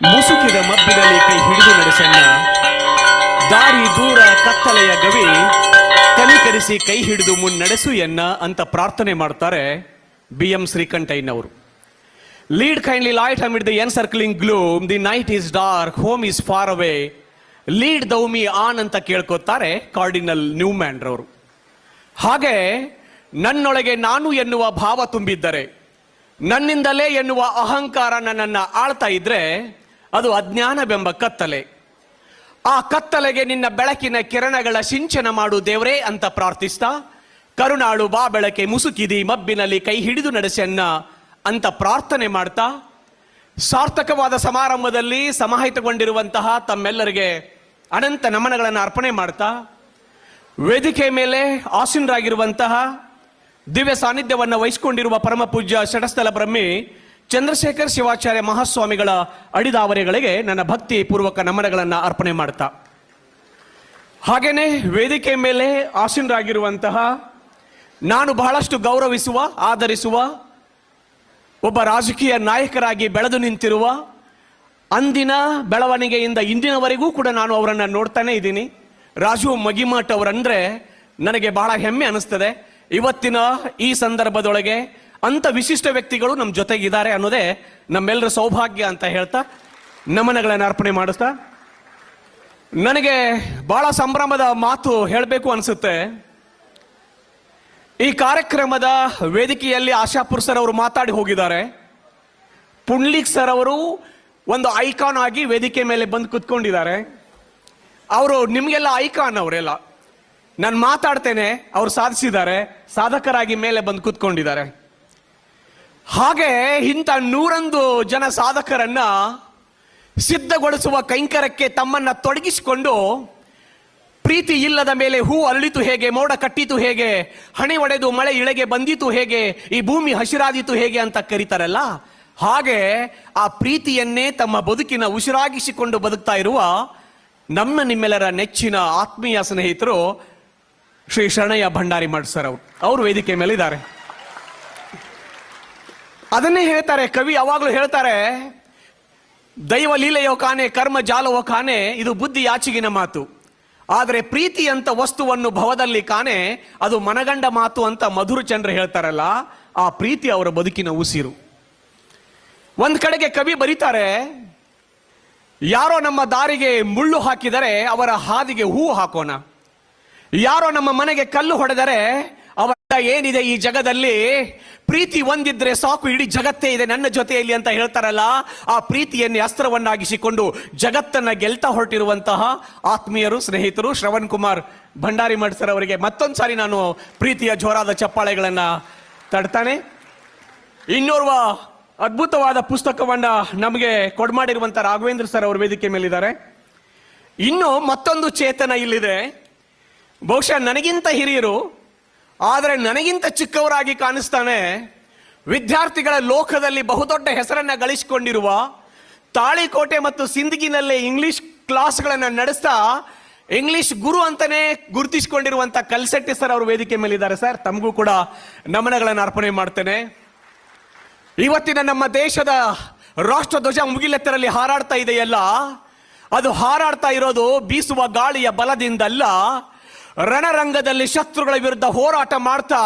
ಮುಸುಕಿದ ಮಬ್ಬಿನಲ್ಲಿ ಕೈ ಹಿಡಿದು ನಡೆಸಣ್ಣ, ದಾರಿ ದೂರ ಕತ್ತಲೆಯ ಗವಿ, ಕನಿಕರಿಸಿ ಕೈ ಹಿಡಿದು ಮುನ್ನಡೆಸು ಎನ್ನ ಅಂತ ಪ್ರಾರ್ಥನೆ ಮಾಡ್ತಾರೆ BM ಶ್ರೀಕಂಠಯ್ಯನವರು. Lead kindly light amid the encircling gloom, the night is dark, home is far away, lead thou me on ಅಂತ ಕೇಳ್ಕೊತಾರೆ ಕಾರ್ಡಿನಲ್ ನ್ಯೂಮ್ಯಾನ್ ರವರು. ಹಾಗೆ ನನ್ನೊಳಗೆ ನಾನು ಎನ್ನುವ ಭಾವ ತುಂಬಿದ್ದರೆ, ನನ್ನಿಂದಲೇ ಎನ್ನುವ ಅಹಂಕಾರ ನನ್ನನ್ನು ಆಳ್ತಾ ಇದ್ರೆ ಅದು ಅಜ್ಞಾನವೆಂಬ ಕತ್ತಲೆ. ಆ ಕತ್ತಲೆಗೆ ನಿನ್ನ ಬೆಳಕಿನ ಕಿರಣಗಳ ಸಿಂಚನ ಮಾಡು ದೇವರೇ ಅಂತ ಪ್ರಾರ್ಥಿಸ್ತಾ, ಕರುಣಾಳು ಬಾ ಬೆಳಕೆ ಮುಸುಕಿದಿ ಮಬ್ಬಿನಲ್ಲಿ ಕೈ ಹಿಡಿದು ನಡೆಸನ್ನ ಅಂತ ಪ್ರಾರ್ಥನೆ ಮಾಡ್ತಾ, ಸಾರ್ಥಕವಾದ ಸಮಾರಂಭದಲ್ಲಿ ಸಮಾಹಿತಗೊಂಡಿರುವಂತಹ ತಮ್ಮೆಲ್ಲರಿಗೆ ಅನಂತ ನಮನಗಳನ್ನು ಅರ್ಪಣೆ ಮಾಡ್ತಾ, ವೇದಿಕೆ ಮೇಲೆ ಆಸೀನರಾಗಿರುವಂತಹ ದಿವ್ಯ ಸಾನ್ನಿಧ್ಯವನ್ನು ವಹಿಸಿಕೊಂಡಿರುವ ಪರಮ ಪೂಜ್ಯ ಷಟಸ್ಥಲ ಬ್ರಹ್ಮಿ ಚಂದ್ರಶೇಖರ್ ಶಿವಾಚಾರ್ಯ ಮಹಾಸ್ವಾಮಿಗಳ ಅಡಿದಾವರೆಗಳಿಗೆ ನನ್ನ ಭಕ್ತಿ ಪೂರ್ವಕ ನಮನಗಳನ್ನು ಅರ್ಪಣೆ ಮಾಡ್ತಾ, ಹಾಗೇನೆ ವೇದಿಕೆ ಮೇಲೆ ಆಸೀನರಾಗಿರುವಂತಹ ನಾನು ಬಹಳಷ್ಟು ಗೌರವಿಸುವ ಆದರಿಸುವ ಒಬ್ಬ ರಾಜಕೀಯ ನಾಯಕರಾಗಿ ಬೆಳೆದು ನಿಂತಿರುವ, ಅಂದಿನ ಬೆಳವಣಿಗೆಯಿಂದ ಇಂದಿನವರೆಗೂ ಕೂಡ ನಾನು ಅವರನ್ನು ನೋಡ್ತಾನೆ ಇದ್ದೀನಿ, ರಾಜು ಮಗಿಮಠ್ ಅವರಂದ್ರೆ ನನಗೆ ಬಹಳ ಹೆಮ್ಮೆ ಅನಿಸ್ತದೆ. ಇವತ್ತಿನ ಈ ಸಂದರ್ಭದೊಳಗೆ ಅಂತ ವಿಶಿಷ್ಟ ವ್ಯಕ್ತಿಗಳು ನಮ್ಮ ಜೊತೆಗಿದ್ದಾರೆ ಅನ್ನೋದೇ ನಮ್ಮೆಲ್ಲರ ಸೌಭಾಗ್ಯ ಅಂತ ಹೇಳ್ತಾ ನಮನಗಳನ್ನು ಅರ್ಪಣೆ ಮಾಡಿಸ್ತಾ, ನನಗೆ ಬಹಳ ಸಂಭ್ರಮದ ಮಾತು ಹೇಳಬೇಕು ಅನಿಸುತ್ತೆ. ಈ ಕಾರ್ಯಕ್ರಮದ ವೇದಿಕೆಯಲ್ಲಿ ಆಶಾಪುರ್ ಸರ್ ಅವರು ಮಾತಾಡಿ ಹೋಗಿದ್ದಾರೆ. ಪುಂಡ್ಲಿಕ್ ಸರ್ ಅವರು ಒಂದು ಐಕಾನ್ ಆಗಿ ವೇದಿಕೆ ಮೇಲೆ ಬಂದು ಕುತ್ಕೊಂಡಿದ್ದಾರೆ. ಅವರು ನಿಮಗೆಲ್ಲ ಐಕಾನ್, ಅವರೆಲ್ಲ ನಾನು ಮಾತಾಡ್ತೇನೆ, ಅವ್ರು ಸಾಧಿಸಿದ್ದಾರೆ, ಸಾಧಕರಾಗಿ ಮೇಲೆ ಬಂದು ಕುತ್ಕೊಂಡಿದ್ದಾರೆ. ಹಾಗೆ ಇಂಥ 101 ಜನ ಸಾಧಕರನ್ನ ಸಿದ್ಧಗೊಳಿಸುವ ಕೈಂಕರ್ಯಕ್ಕೆ ತಮ್ಮನ್ನ ತೊಡಗಿಸಿಕೊಂಡು, ಪ್ರೀತಿ ಇಲ್ಲದ ಮೇಲೆ ಹೂ ಅರಳಿತು ಹೇಗೆ, ಮೋಡ ಕಟ್ಟಿತು ಹೇಗೆ, ಹಣೆ ಒಡೆದು ಮಳೆ ಇಳೆಗೆ ಬಂದಿತು ಹೇಗೆ, ಈ ಭೂಮಿ ಹಸಿರಾದಿತು ಹೇಗೆ ಅಂತ ಕರೀತಾರಲ್ಲ, ಹಾಗೆ ಆ ಪ್ರೀತಿಯನ್ನೇ ತಮ್ಮ ಬದುಕಿನ ಉಸಿರಾಗಿಸಿಕೊಂಡು ಬದುಕ್ತಾ ಇರುವ ನಮ್ಮ ನಿಮ್ಮೆಲ್ಲರ ನೆಚ್ಚಿನ ಆತ್ಮೀಯ ಸ್ನೇಹಿತರು ಶ್ರೀ ಶರಣಯ್ಯ ಭಂಡಾರಿ ಮಠ್ ಸರ್ ಅವರು ವೇದಿಕೆ ಮೇಲೆ ಇದ್ದಾರೆ. ಅದನ್ನೇ ಹೇಳ್ತಾರೆ ಕವಿ, ಯಾವಾಗಲೂ ಹೇಳ್ತಾರೆ, ದೈವ ಲೀಲೆಯೋ ಕಾನೆ ಕರ್ಮ ಜಾಲವೋ ಕಾನೆ, ಇದು ಬುದ್ಧಿ ಯಾಚಿಗಿನ ಮಾತು, ಆದರೆ ಪ್ರೀತಿ ಅಂತ ವಸ್ತುವನ್ನು ಭವದಲ್ಲಿ ಕಾನೆ, ಅದು ಮನಗಂಡ ಮಾತು ಅಂತ ಮಧುರಚಂದ್ರ ಹೇಳ್ತಾರಲ್ಲ, ಆ ಪ್ರೀತಿ ಅವರ ಬದುಕಿನ ಉಸಿರು. ಒಂದ್ ಕಡೆಗೆ ಕವಿ ಬರೀತಾರೆ, ಯಾರೋ ನಮ್ಮ ದಾರಿಗೆ ಮುಳ್ಳು ಹಾಕಿದರೆ ಅವರ ಹಾದಿಗೆ ಹೂ ಹಾಕೋಣ, ಯಾರೋ ನಮ್ಮ ಮನೆಗೆ ಕಲ್ಲು ಹೊಡೆದರೆ ಅವರ ಏನಿದೆ ಈ ಜಗದಲ್ಲಿ, ಪ್ರೀತಿ ಒಂದಿದ್ರೆ ಸಾಕು ಇಡೀ ಜಗತ್ತೇ ಇದೆ ನನ್ನ ಜೊತೆಯಲ್ಲಿ ಅಂತ ಹೇಳ್ತಾರಲ್ಲ, ಆ ಪ್ರೀತಿಯನ್ನೇ ಅಸ್ತ್ರವನ್ನಾಗಿಸಿಕೊಂಡು ಜಗತ್ತನ್ನ ಗೆಲ್ತಾ ಹೊರಟಿರುವಂತಹ ಆತ್ಮೀಯರು ಸ್ನೇಹಿತರು ಶ್ರವಣ್ ಕುಮಾರ್ ಭಂಡಾರಿ ಮಠ್ ಸರ್ ಅವರಿಗೆ ಮತ್ತೊಂದು ಸಾರಿ ನಾನು ಪ್ರೀತಿಯ ಜೋರಾದ ಚಪ್ಪಾಳೆಗಳನ್ನ ತಡ್ತಾನೆ. ಇನ್ನೋರ್ವ ಅದ್ಭುತವಾದ ಪುಸ್ತಕವನ್ನ ನಮಗೆ ಕೊಡ್ಮಾಡಿರುವಂತ ರಾಘವೇಂದ್ರ ಸರ್ ಅವರು ವೇದಿಕೆ ಮೇಲಿದ್ದಾರೆ. ಇನ್ನು ಮತ್ತೊಂದು ಚೇತನ ಇಲ್ಲಿದೆ, ಬಹುಶಃ ನನಗಿಂತ ಹಿರಿಯರು ಆದರೆ ನನಗಿಂತ ಚಿಕ್ಕವರಾಗಿ ಕಾಣಿಸ್ತಾನೆ, ವಿದ್ಯಾರ್ಥಿಗಳ ಲೋಕದಲ್ಲಿ ಬಹುದೊಡ್ಡ ಹೆಸರನ್ನ ಗಳಿಸಿಕೊಂಡಿರುವ, ತಾಳಿಕೋಟೆ ಮತ್ತು ಸಿಂದಗಿನಲ್ಲೇ ಇಂಗ್ಲಿಷ್ ಕ್ಲಾಸ್ಗಳನ್ನು ನಡೆಸ್ತಾ ಇಂಗ್ಲಿಷ್ ಗುರು ಅಂತಾನೆ ಗುರುತಿಸಿಕೊಂಡಿರುವಂತ ಕಲ್ಸೆಟ್ಟಿ ಸರ್ ಅವರು ವೇದಿಕೆ ಮೇಲಿದ್ದಾರೆ. ಸರ್, ತಮಗೂ ಕೂಡ ನಮನಗಳನ್ನು ಅರ್ಪಣೆ ಮಾಡ್ತೇನೆ. ಇವತ್ತಿನ ನಮ್ಮ ದೇಶದ ರಾಷ್ಟ್ರ ಧ್ವಜ ಮುಗಿಲೆತ್ತರಲ್ಲಿ ಹಾರಾಡ್ತಾ ಇದೆಯಲ್ಲ, ಅದು ಹಾರಾಡ್ತಾ ಇರೋದು ಬೀಸುವ ಗಾಳಿಯ ಬಲದಿಂದಲ್ಲ, ರಣರಂಗದಲ್ಲಿ ಶತ್ರುಗಳ ವಿರುದ್ಧ ಹೋರಾಟ ಮಾಡ್ತಾ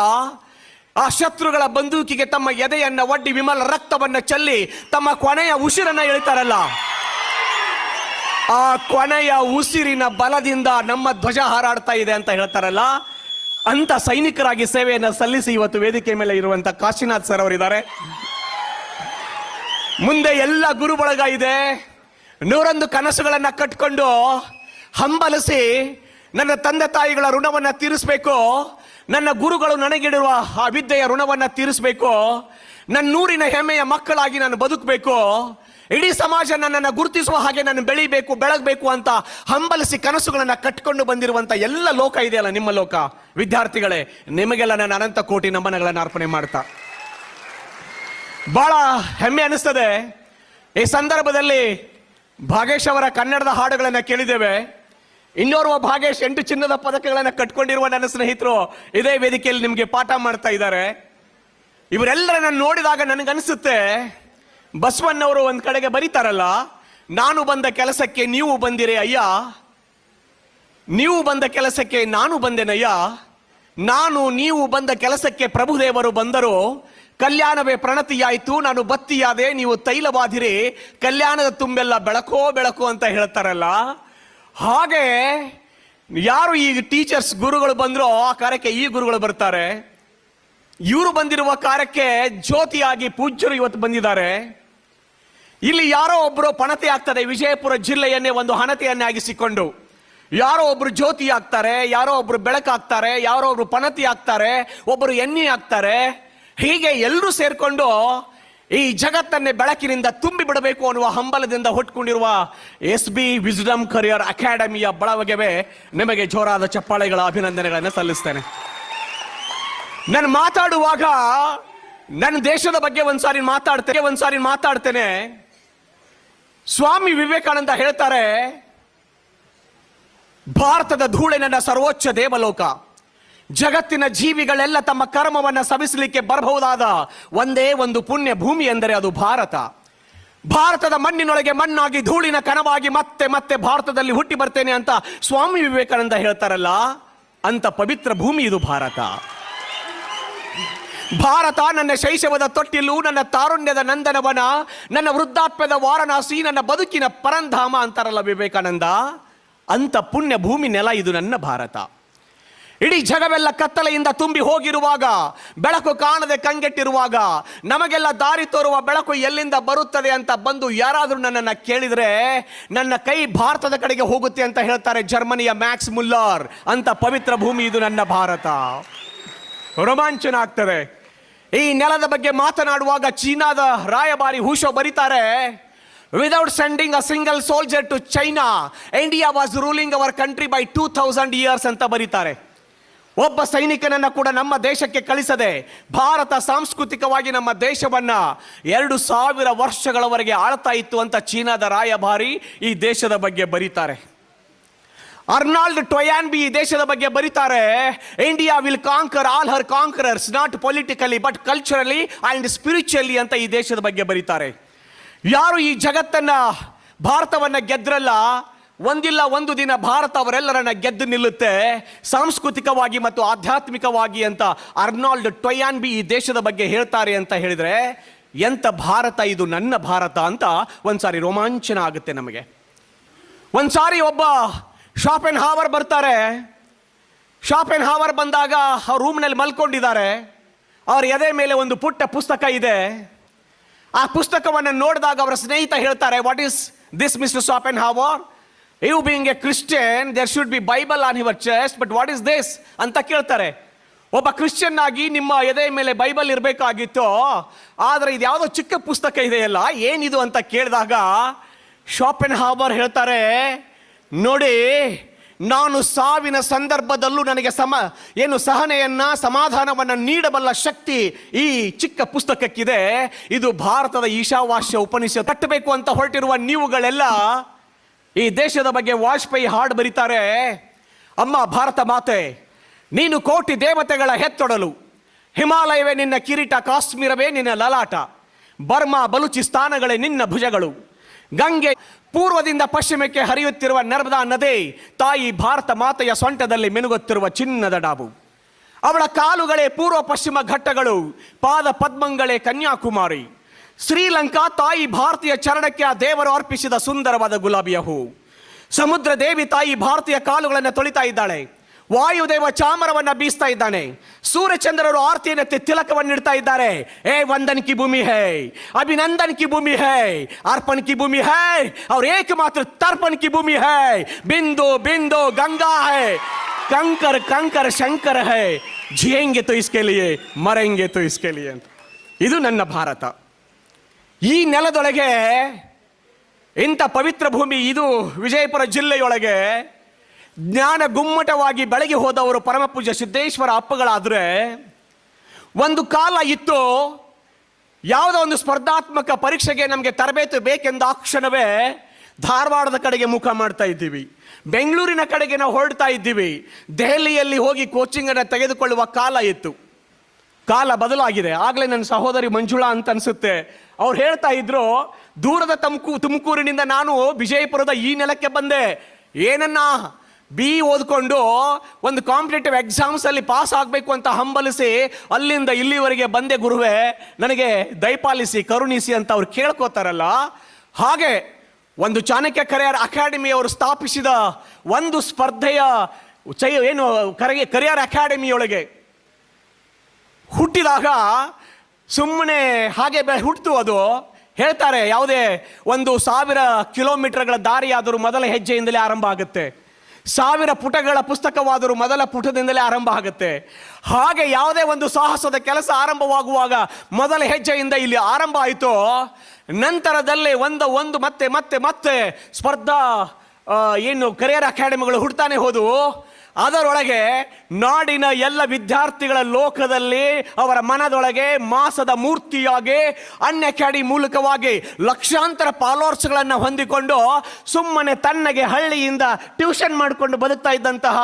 ಆ ಶತ್ರುಗಳ ಬಂದೂಕಿಗೆ ತಮ್ಮ ಎದೆಯನ್ನ ಒಡ್ಡಿ ವಿಮಲ ರಕ್ತವನ್ನ ಚೆಲ್ಲಿ ತಮ್ಮ ಕೊನೆಯ ಉಸಿರನ್ನ ಎಳಿತಾರಲ್ಲ, ಆ ಕೊನೆಯ ಉಸಿರಿನ ಬಲದಿಂದ ನಮ್ಮ ಧ್ವಜ ಹಾರಾಡ್ತಾ ಇದೆ ಅಂತ ಹೇಳ್ತಾರಲ್ಲ, ಅಂತ ಸೈನಿಕರಾಗಿ ಸೇವೆಯನ್ನು ಸಲ್ಲಿಸಿ ಇವತ್ತು ವೇದಿಕೆ ಮೇಲೆ ಇರುವಂತ ಕಾಶಿನಾಥ್ ಸರ್ ಅವರಿದ್ದಾರೆ. ಮುಂದೆ ಎಲ್ಲ ಗುರು ಬಳಗ ಇದೆ, 101 ಕನಸುಗಳನ್ನ ಕಟ್ಕೊಂಡು ಹಂಬಲಿಸಿ ನನ್ನ ತಂದೆ ತಾಯಿಗಳ ಋಣವನ್ನ ತೀರಿಸಬೇಕು, ನನ್ನ ಗುರುಗಳು ನನಗಿಡುವ ಆ ವಿದ್ಯೆಯ ಋಣವನ್ನ ತೀರಿಸಬೇಕು, ನನ್ನ ನೂರಿನ ಹೆಮ್ಮೆಯ ಮಕ್ಕಳಾಗಿ ನಾನು ಬದುಕಬೇಕು, ಇಡೀ ಸಮಾಜ ನನ್ನನ್ನು ಗುರುತಿಸುವ ಹಾಗೆ ನಾನು ಬೆಳಿಬೇಕು ಬೆಳಗಬೇಕು ಅಂತ ಹಂಬಲಿಸಿ ಕನಸುಗಳನ್ನ ಕಟ್ಕೊಂಡು ಬಂದಿರುವಂತ ಎಲ್ಲ ಲೋಕ ಇದೆಯಲ್ಲ ನಿಮ್ಮ ಲೋಕ, ವಿದ್ಯಾರ್ಥಿಗಳೇ, ನಿಮಗೆಲ್ಲ ನಾನು ಅನಂತ ಕೋಟಿ ನಮನಗಳನ್ನು ಅರ್ಪಣೆ ಮಾಡ್ತಾ ಬಹಳ ಹೆಮ್ಮೆ ಅನಿಸ್ತದೆ. ಈ ಸಂದರ್ಭದಲ್ಲಿ ಭಾಗೇಶ್ ಅವರ ಕನ್ನಡದ ಹಾಡುಗಳನ್ನು ಕೇಳಿದ್ದೇವೆ. ಇನ್ನೋರ್ವ ಭಾಗೇಶ್ 8 ಚಿನ್ನದ ಪದಕಗಳನ್ನು ಕಟ್ಕೊಂಡಿರುವ ನನ್ನ ಸ್ನೇಹಿತರು ಇದೇ ವೇದಿಕೆಯಲ್ಲಿ ನಿಮಗೆ ಪಾಠ ಮಾಡ್ತಾ ಇದ್ದಾರೆ. ಇವರೆಲ್ಲರನ್ನ ನೋಡಿದಾಗ ನನಗನ್ಸುತ್ತೆ, ಬಸವಣ್ಣವರು ಒಂದ್ ಕಡೆಗೆ ಬರೀತಾರಲ್ಲ, ನಾನು ಬಂದ ಕೆಲಸಕ್ಕೆ ನೀವು ಬಂದಿರೆ ಅಯ್ಯ, ನೀವು ಬಂದ ಕೆಲಸಕ್ಕೆ ನಾನು ಬಂದೆನಯ್ಯ, ನಾನು ನೀವು ಬಂದ ಕೆಲಸಕ್ಕೆ ಪ್ರಭುದೇವರು ಬಂದರು, ಕಲ್ಯಾಣವೇ ಪ್ರಣತಿಯಾಯಿತು, ನಾನು ಬತ್ತಿಯಾದೆ ನೀವು ತೈಲವಾದಿರಿ, ಕಲ್ಯಾಣದ ತುಂಬೆಲ್ಲ ಬೆಳಕೋ ಬೆಳಕು ಅಂತ ಹೇಳ್ತಾರಲ್ಲ, ಹಾಗೆ ಯಾರು ಈ ಟೀಚರ್ಸ್ ಗುರುಗಳು ಬಂದ್ರೋ ಆ ಕಾರ್ಯಕ್ಕೆ ಈ ಗುರುಗಳು ಬರ್ತಾರೆ. ಇವರು ಬಂದಿರುವ ಕಾರ್ಯಕ್ಕೆ ಜ್ಯೋತಿಯಾಗಿ ಪೂಜ್ಯರು ಇವತ್ತು ಬಂದಿದ್ದಾರೆ. ಇಲ್ಲಿ ಯಾರೋ ಒಬ್ಬರು ಪಣತೆ ಆಗ್ತಾರೆ, ವಿಜಯಪುರ ಜಿಲ್ಲೆಯನ್ನೇ ಒಂದು ಹಣತೆಯನ್ನಾಗಿಸಿಕೊಂಡು ಯಾರೋ ಒಬ್ರು ಜ್ಯೋತಿ ಆಗ್ತಾರೆ, ಯಾರೋ ಒಬ್ರು ಬೆಳಕಾಗ್ತಾರೆ, ಯಾರೋ ಒಬ್ರು ಪಣತಿ ಆಗ್ತಾರೆ, ಒಬ್ಬರು ಎಣ್ಣೆ ಆಗ್ತಾರೆ. ಹೀಗೆ ಎಲ್ಲರೂ ಸೇರ್ಕೊಂಡು ಈ ಜಗತ್ತನ್ನೇ ಬೆಳಕಿನಿಂದ ತುಂಬಿ ಬಿಡಬೇಕು ಅನ್ನುವ ಹಂಬಲದಿಂದ ಹುಟ್ಟುಕೊಂಡಿರುವ SB ವಿಸ್ಡಮ್ ಕರಿಯರ್ ಅಕಾಡೆಮಿಯ ಬಳಗವೇ ನಿಮಗೆ ಜೋರಾದ ಚಪ್ಪಾಳೆಗಳ ಅಭಿನಂದನೆಗಳನ್ನು ಸಲ್ಲಿಸ್ತೇನೆ. ನಾನು ಮಾತಾಡುವಾಗ ನನ್ನ ದೇಶದ ಬಗ್ಗೆ ಒಂದ್ಸಾರಿ ಮಾತಾಡ್ತೇನೆ. ಸ್ವಾಮಿ ವಿವೇಕಾನಂದ ಹೇಳ್ತಾರೆ, ಭಾರತದ ಧೂಳೆ ನನ್ನ ಸರ್ವೋಚ್ಚ ದೇವಲೋಕ. ಜಗತ್ತಿನ ಜೀವಿಗಳೆಲ್ಲ ತಮ್ಮ ಕರ್ಮವನ್ನ ಸವಿಸಲಿಕ್ಕೆ ಬರಬಹುದಾದ ಒಂದೇ ಒಂದು ಪುಣ್ಯ ಭೂಮಿ ಎಂದರೆ ಅದು ಭಾರತ. ಭಾರತದ ಮಣ್ಣಿನೊಳಗೆ ಮಣ್ಣಾಗಿ ಧೂಳಿನ ಕಣವಾಗಿ ಮತ್ತೆ ಮತ್ತೆ ಭಾರತದಲ್ಲಿ ಹುಟ್ಟಿ ಬರ್ತೇನೆ ಅಂತ ಸ್ವಾಮಿ ವಿವೇಕಾನಂದ ಹೇಳ್ತಾರಲ್ಲ, ಅಂತ ಪವಿತ್ರ ಭೂಮಿ ಇದು ಭಾರತ. ಭಾರತ ನನ್ನ ಶೈಶವದ ತೊಟ್ಟಿಲು, ನನ್ನ ತಾರುಣ್ಯದ ನಂದನವನ, ನನ್ನ ವೃದ್ಧಾಪ್ಯದ ವಾರಣಾಸಿ, ನನ್ನ ಬದುಕಿನ ಪರಂಧಾಮ ಅಂತಾರಲ್ಲ ವಿವೇಕಾನಂದ, ಅಂತ ಪುಣ್ಯ ಭೂಮಿ ನೆಲ ಇದು ನನ್ನ ಭಾರತ. ಇಡೀ ಜಗವೆಲ್ಲ ಕತ್ತಲೆಯಿಂದ ತುಂಬಿ ಹೋಗಿರುವಾಗ, ಬೆಳಕು ಕಾಣದೆ ಕಂಗೆಟ್ಟಿರುವಾಗ, ನಮಗೆಲ್ಲ ದಾರಿ ತೋರುವ ಬೆಳಕು ಎಲ್ಲಿಂದ ಬರುತ್ತದೆ ಅಂತ ಬಂದು ಯಾರಾದರೂ ನನ್ನನ್ನು ಕೇಳಿದರೆ ನನ್ನ ಕೈ ಭಾರತದ ಕಡೆಗೆ ಹೋಗುತ್ತೆ ಅಂತ ಹೇಳ್ತಾರೆ ಜರ್ಮನಿಯ ಮ್ಯಾಕ್ಸ್ ಮುಲ್ಲರ್. ಅಂತ ಪವಿತ್ರ ಭೂಮಿ ಇದು ನನ್ನ ಭಾರತ. ರೋಮಾಂಚನ ಆಗ್ತದೆ. ಈ ನೆಲದ ಬಗ್ಗೆ ಮಾತನಾಡುವಾಗ ಚೀನಾದ ರಾಯಭಾರಿ ಹೂಶೋ ಬರೀತಾರೆ, without sending a single soldier to China, India was ruling our country by 2000 years ಅಂತ ಬರೀತಾರೆ. ಒಬ್ಬ ಸೈನಿಕನನ್ನ ಕೂಡ ನಮ್ಮ ದೇಶಕ್ಕೆ ಕಳಿಸದೆ ಭಾರತ ಸಾಂಸ್ಕೃತಿಕವಾಗಿ ನಮ್ಮ ದೇಶವನ್ನ 2000 ವರ್ಷಗಳವರೆಗೆ ಆಳ್ತಾ ಇತ್ತು ಅಂತ ಚೀನಾದ ರಾಯಭಾರಿ ಈ ದೇಶದ ಬಗ್ಗೆ ಬರೀತಾರೆ. ಅರ್ನಾಲ್ಡ್ ಟೊಯಾನ್ಬಿ ಈ ದೇಶದ ಬಗ್ಗೆ ಬರೀತಾರೆ, India will conquer all her conquerors not politically but culturally and spiritually ಅಂತ ಈ ದೇಶದ ಬಗ್ಗೆ ಬರೀತಾರೆ. ಯಾರು ಈ ಜಗತ್ತನ್ನ ಭಾರತವನ್ನ ಗೆದ್ರಲ್ಲ, ಒಂದಿಲ್ಲ ಒಂದು ದಿನ ಭಾರತ ಅವರೆಲ್ಲರನ್ನ ಗೆದ್ದು ನಿಲ್ಲುತ್ತೆ ಸಾಂಸ್ಕೃತಿಕವಾಗಿ ಮತ್ತು ಆಧ್ಯಾತ್ಮಿಕವಾಗಿ ಅಂತ ಅರ್ನಾಲ್ಡ್ ಟೊಯಾನ್ಬಿ ಈ ದೇಶದ ಬಗ್ಗೆ ಹೇಳ್ತಾರೆ ಅಂತ ಹೇಳಿದ್ರೆ, ಎಂತ ಭಾರತ ಇದು ನನ್ನ ಭಾರತ ಅಂತ ಒಂದ್ಸಾರಿ ರೋಮಾಂಚನ ಆಗುತ್ತೆ ನಮಗೆ. ಒಂದ್ಸಾರಿ ಒಬ್ಬ ಶಾಪೆನ್ ಹಾವರ್ ಬರ್ತಾರೆ. ಶಾಪೆನ್ ಹಾವರ್ ಬಂದಾಗ ಅವ್ರ ರೂಮ್ನಲ್ಲಿ ಮಲ್ಕೊಂಡಿದ್ದಾರೆ. ಅವ್ರ ಎದೆ ಮೇಲೆ ಒಂದು ಪುಟ್ಟ ಪುಸ್ತಕ ಇದೆ. ಆ ಪುಸ್ತಕವನ್ನು ನೋಡಿದಾಗ ಅವರ ಸ್ನೇಹಿತ ಹೇಳ್ತಾರೆ, what is this mister Schopenhauer? You being a Christian there should be Bible on your chest, but what is this ಅಂತ ಕೇಳ್ತಾರೆ. ಒಬ್ಬ ಕ್ರಿಶ್ಚಿಯನ್ ಆಗಿ ನಿಮ್ಮ ಎದೆ ಮೇಲೆ ಬೈಬಲ್ ಇರಬೇಕಾಗಿತ್ತು, ಆದರೆ ಇದು ಯಾವುದೋ ಚಿಕ್ಕ ಪುಸ್ತಕ ಇದೆಯಲ್ಲ, ಏನಿದು ಅಂತ ಕೇಳಿದಾಗ ಶಾಪೆನ್ ಹಾವರ್ ಹೇಳ್ತಾರೆ, ನೋಡಿ, ನಾನು ಸಾವಿನ ಸಂದರ್ಭದಲ್ಲೂ ನನಗೆ ಸಹನೆಯನ್ನ ಸಮಾಧಾನವನ್ನ ನೀಡಬಲ್ಲ ಶಕ್ತಿ ಈ ಚಿಕ್ಕ ಪುಸ್ತಕಕ್ಕಿದೆ. ಇದು ಭಾರತದ ಈಶಾವಾಸ್ಯ ಉಪನಿಷತ್. ಕಟ್ಟಬೇಕು ಅಂತ ಹೊರಟಿರುವ ನೀವುಗಳೆಲ್ಲ ಈ ದೇಶದ ಬಗ್ಗೆ ವಾಜಪೇಯಿ ಹಾಡು ಬರೀತಾರೆ, ಅಮ್ಮ ಭಾರತ ಮಾತೆ, ನೀನು ಕೋಟಿ ದೇವತೆಗಳ ಹೆತ್ತೊಡಲು, ಹಿಮಾಲಯವೇ ನಿನ್ನ ಕಿರೀಟ, ಕಾಶ್ಮೀರವೇ ನಿನ್ನ ಲಲಾಟ, ಬರ್ಮಾ ಬಲೂಚಿಸ್ತಾನಗಳೇ ನಿನ್ನ ಭುಜಗಳು, ಗಂಗೆ ಪೂರ್ವದಿಂದ ಪಶ್ಚಿಮಕ್ಕೆ ಹರಿಯುತ್ತಿರುವ ನರ್ಮದಾ ನದಿ, ತಾಯಿ ಭಾರತ ಮಾತೆಯ ಸೊಂಟದಲ್ಲಿ ಮಿನುಗುತ್ತಿರುವ ಚಿನ್ನದ ಡಾಬು, ಅವಳ ಕಾಲುಗಳೇ ಪೂರ್ವ ಪಶ್ಚಿಮ ಘಟ್ಟಗಳು, ಪಾದ ಪದ್ಮಂಗಳೇ ಕನ್ಯಾಕುಮಾರಿ, ಶ್ರೀಲಂಕಾ ತಾಯಿ ಭಾರತೀಯ ಚರಣಕ್ಕೆ ಆ ದೇವರು ಅರ್ಪಿಸಿದ ಸುಂದರವಾದ ಗುಲಾಬಿಯ ಹೂ, ಸಮುದ್ರ ದೇವಿ ತಾಯಿ ಭಾರತೀಯ ಕಾಲುಗಳನ್ನು ತೊಳಿತಾ ಇದ್ದಾಳೆ, ವಾಯುದೇವ ಚಾಮರವನ್ನ ಬೀಸ್ತಾ ಇದ್ದಾನೆ, ಸೂರ್ಯಚಂದ್ರರು ಆರತಿಯನ್ನೆತ್ತಿ ತಿಲಕವನ್ನು ಇಡ್ತಾ ಇದ್ದಾರೆ. ಏ ವಂದನ್ ಕಿ ಭೂಮಿ ಹೈ, ಅಭಿನಂದನ್ ಕಿ ಭೂಮಿ ಹೈ, ಅರ್ಪಣ್ ಕಿ ಭೂಮಿ ಹೈ, और एकमात्र तर्पण की भूमि है, बिंदु बिंदु गंगा है, कंकर कंकर शंकर है, जिएंगे तो इसके लिए मरेंगे तो इसके लिए. ಇದು ನನ್ನ ಭಾರತ. ಈ ನೆಲದೊಳಗೆ ಇಂಥ ಪವಿತ್ರ ಭೂಮಿ ಇದು ವಿಜಯಪುರ ಜಿಲ್ಲೆಯೊಳಗೆ ಜ್ಞಾನ ಗುಮ್ಮಟವಾಗಿ ಬೆಳಗಿ ಹೋದವರು ಪರಮ ಪೂಜ್ಯ ಸಿದ್ದೇಶ್ವರ ಅಪ್ಪಗಳಾದ್ರೆ, ಒಂದು ಕಾಲ ಇತ್ತು, ಯಾವುದೋ ಒಂದು ಸ್ಪರ್ಧಾತ್ಮಕ ಪರೀಕ್ಷೆಗೆ ನಮಗೆ ತರಬೇತಿ ಬೇಕೆಂದ ಆ ಕ್ಷಣವೇ ಧಾರವಾಡದ ಕಡೆಗೆ ಮುಖ ಮಾಡ್ತಾ ಇದ್ದೀವಿ, ಬೆಂಗಳೂರಿನ ಕಡೆಗೆ ನಾವು ಹೊರಡ್ತಾ ಇದ್ದೀವಿ, ದೆಹಲಿಯಲ್ಲಿ ಹೋಗಿ ಕೋಚಿಂಗ್ ಅನ್ನು ತೆಗೆದುಕೊಳ್ಳುವ ಕಾಲ ಇತ್ತು. ಕಾಲ ಬದಲಾಗಿದೆ. ಆಗಲೇ ನನ್ನ ಸಹೋದರಿ ಮಂಜುಳಾ ಅಂತ ಅನ್ಸುತ್ತೆ, ಅವ್ರು ಹೇಳ್ತಾ ಇದ್ರು, ದೂರದ ತುಮಕೂರಿನಿಂದ ನಾನು ವಿಜಯಪುರದ ಈ ನೆಲಕ್ಕೆ ಬಂದೆ. ಏನನ್ನ ಓದ್ಕೊಂಡು ಒಂದು ಕಾಂಪಿಟೇಟಿವ್ ಎಕ್ಸಾಮ್ಸ್ ಅಲ್ಲಿ ಪಾಸ್ ಆಗಬೇಕು ಅಂತ ಹಂಬಲಿಸಿ ಅಲ್ಲಿಂದ ಇಲ್ಲಿವರೆಗೆ ಬಂದೆ ಗುರುವೇ, ನನಗೆ ದಯಪಾಲಿಸಿ ಕರುಣಿಸಿ ಅಂತ ಅವ್ರು ಕೇಳ್ಕೋತಾರಲ್ಲ, ಹಾಗೆ ಒಂದು ಚಾಣಕ್ಯ ಕರಿಯರ್ ಅಕಾಡೆಮಿ ಅವರು ಸ್ಥಾಪಿಸಿದ ಒಂದು ಸ್ಪರ್ಧೆಯ ಕರಿಯರ್ ಅಕಾಡೆಮಿಯೊಳಗೆ ಹುಟ್ಟಿದಾಗ ಸುಮ್ಮನೆ ಹಾಗೆ ಹುಟ್ಟಿತು. ಅದು ಹೇಳ್ತಾರೆ, ಯಾವುದೇ 1,000 ಕಿಲೋಮೀಟರ್ಗಳ ದಾರಿಯಾದರೂ ಮೊದಲ ಹೆಜ್ಜೆಯಿಂದಲೇ ಆರಂಭ ಆಗುತ್ತೆ, 1000 ಪುಟಗಳ ಪುಸ್ತಕವಾದರೂ ಮೊದಲ ಪುಟದಿಂದಲೇ ಆರಂಭ ಆಗುತ್ತೆ. ಹಾಗೆ ಯಾವುದೇ ಒಂದು ಸಾಹಸದ ಕೆಲಸ ಆರಂಭವಾಗುವಾಗ ಮೊದಲ ಹೆಜ್ಜೆಯಿಂದ ಇಲ್ಲಿ ಆರಂಭ ಆಯಿತು. ನಂತರದಲ್ಲಿ ಒಂದು ಮತ್ತೆ ಮತ್ತೆ ಮತ್ತೆ ಸ್ಪರ್ಧಾ ಕರಿಯರ್ ಅಕಾಡೆಮಿಗಳು ಹುಡ್ತಾನೆ ಹೋದವು. ಅದರೊಳಗೆ ನಾಡಿನ ಎಲ್ಲ ವಿದ್ಯಾರ್ಥಿಗಳ ಲೋಕದಲ್ಲಿ ಅವರ ಮನದೊಳಗೆ ಮಾಸದ ಮೂರ್ತಿಯಾಗಿ ಅನ್ಅಕಾಡೆಮಿ ಮೂಲಕವಾಗಿ ಲಕ್ಷಾಂತರ ಫಾಲೋವರ್ಸ್ಗಳನ್ನು ಹೊಂದಿಕೊಂಡು ಸುಮ್ಮನೆ ತನ್ನಗೆ ಹಳ್ಳಿಯಿಂದ ಟ್ಯೂಷನ್ ಮಾಡಿಕೊಂಡು ಬದುಕ್ತಾ ಇದ್ದಂತಹ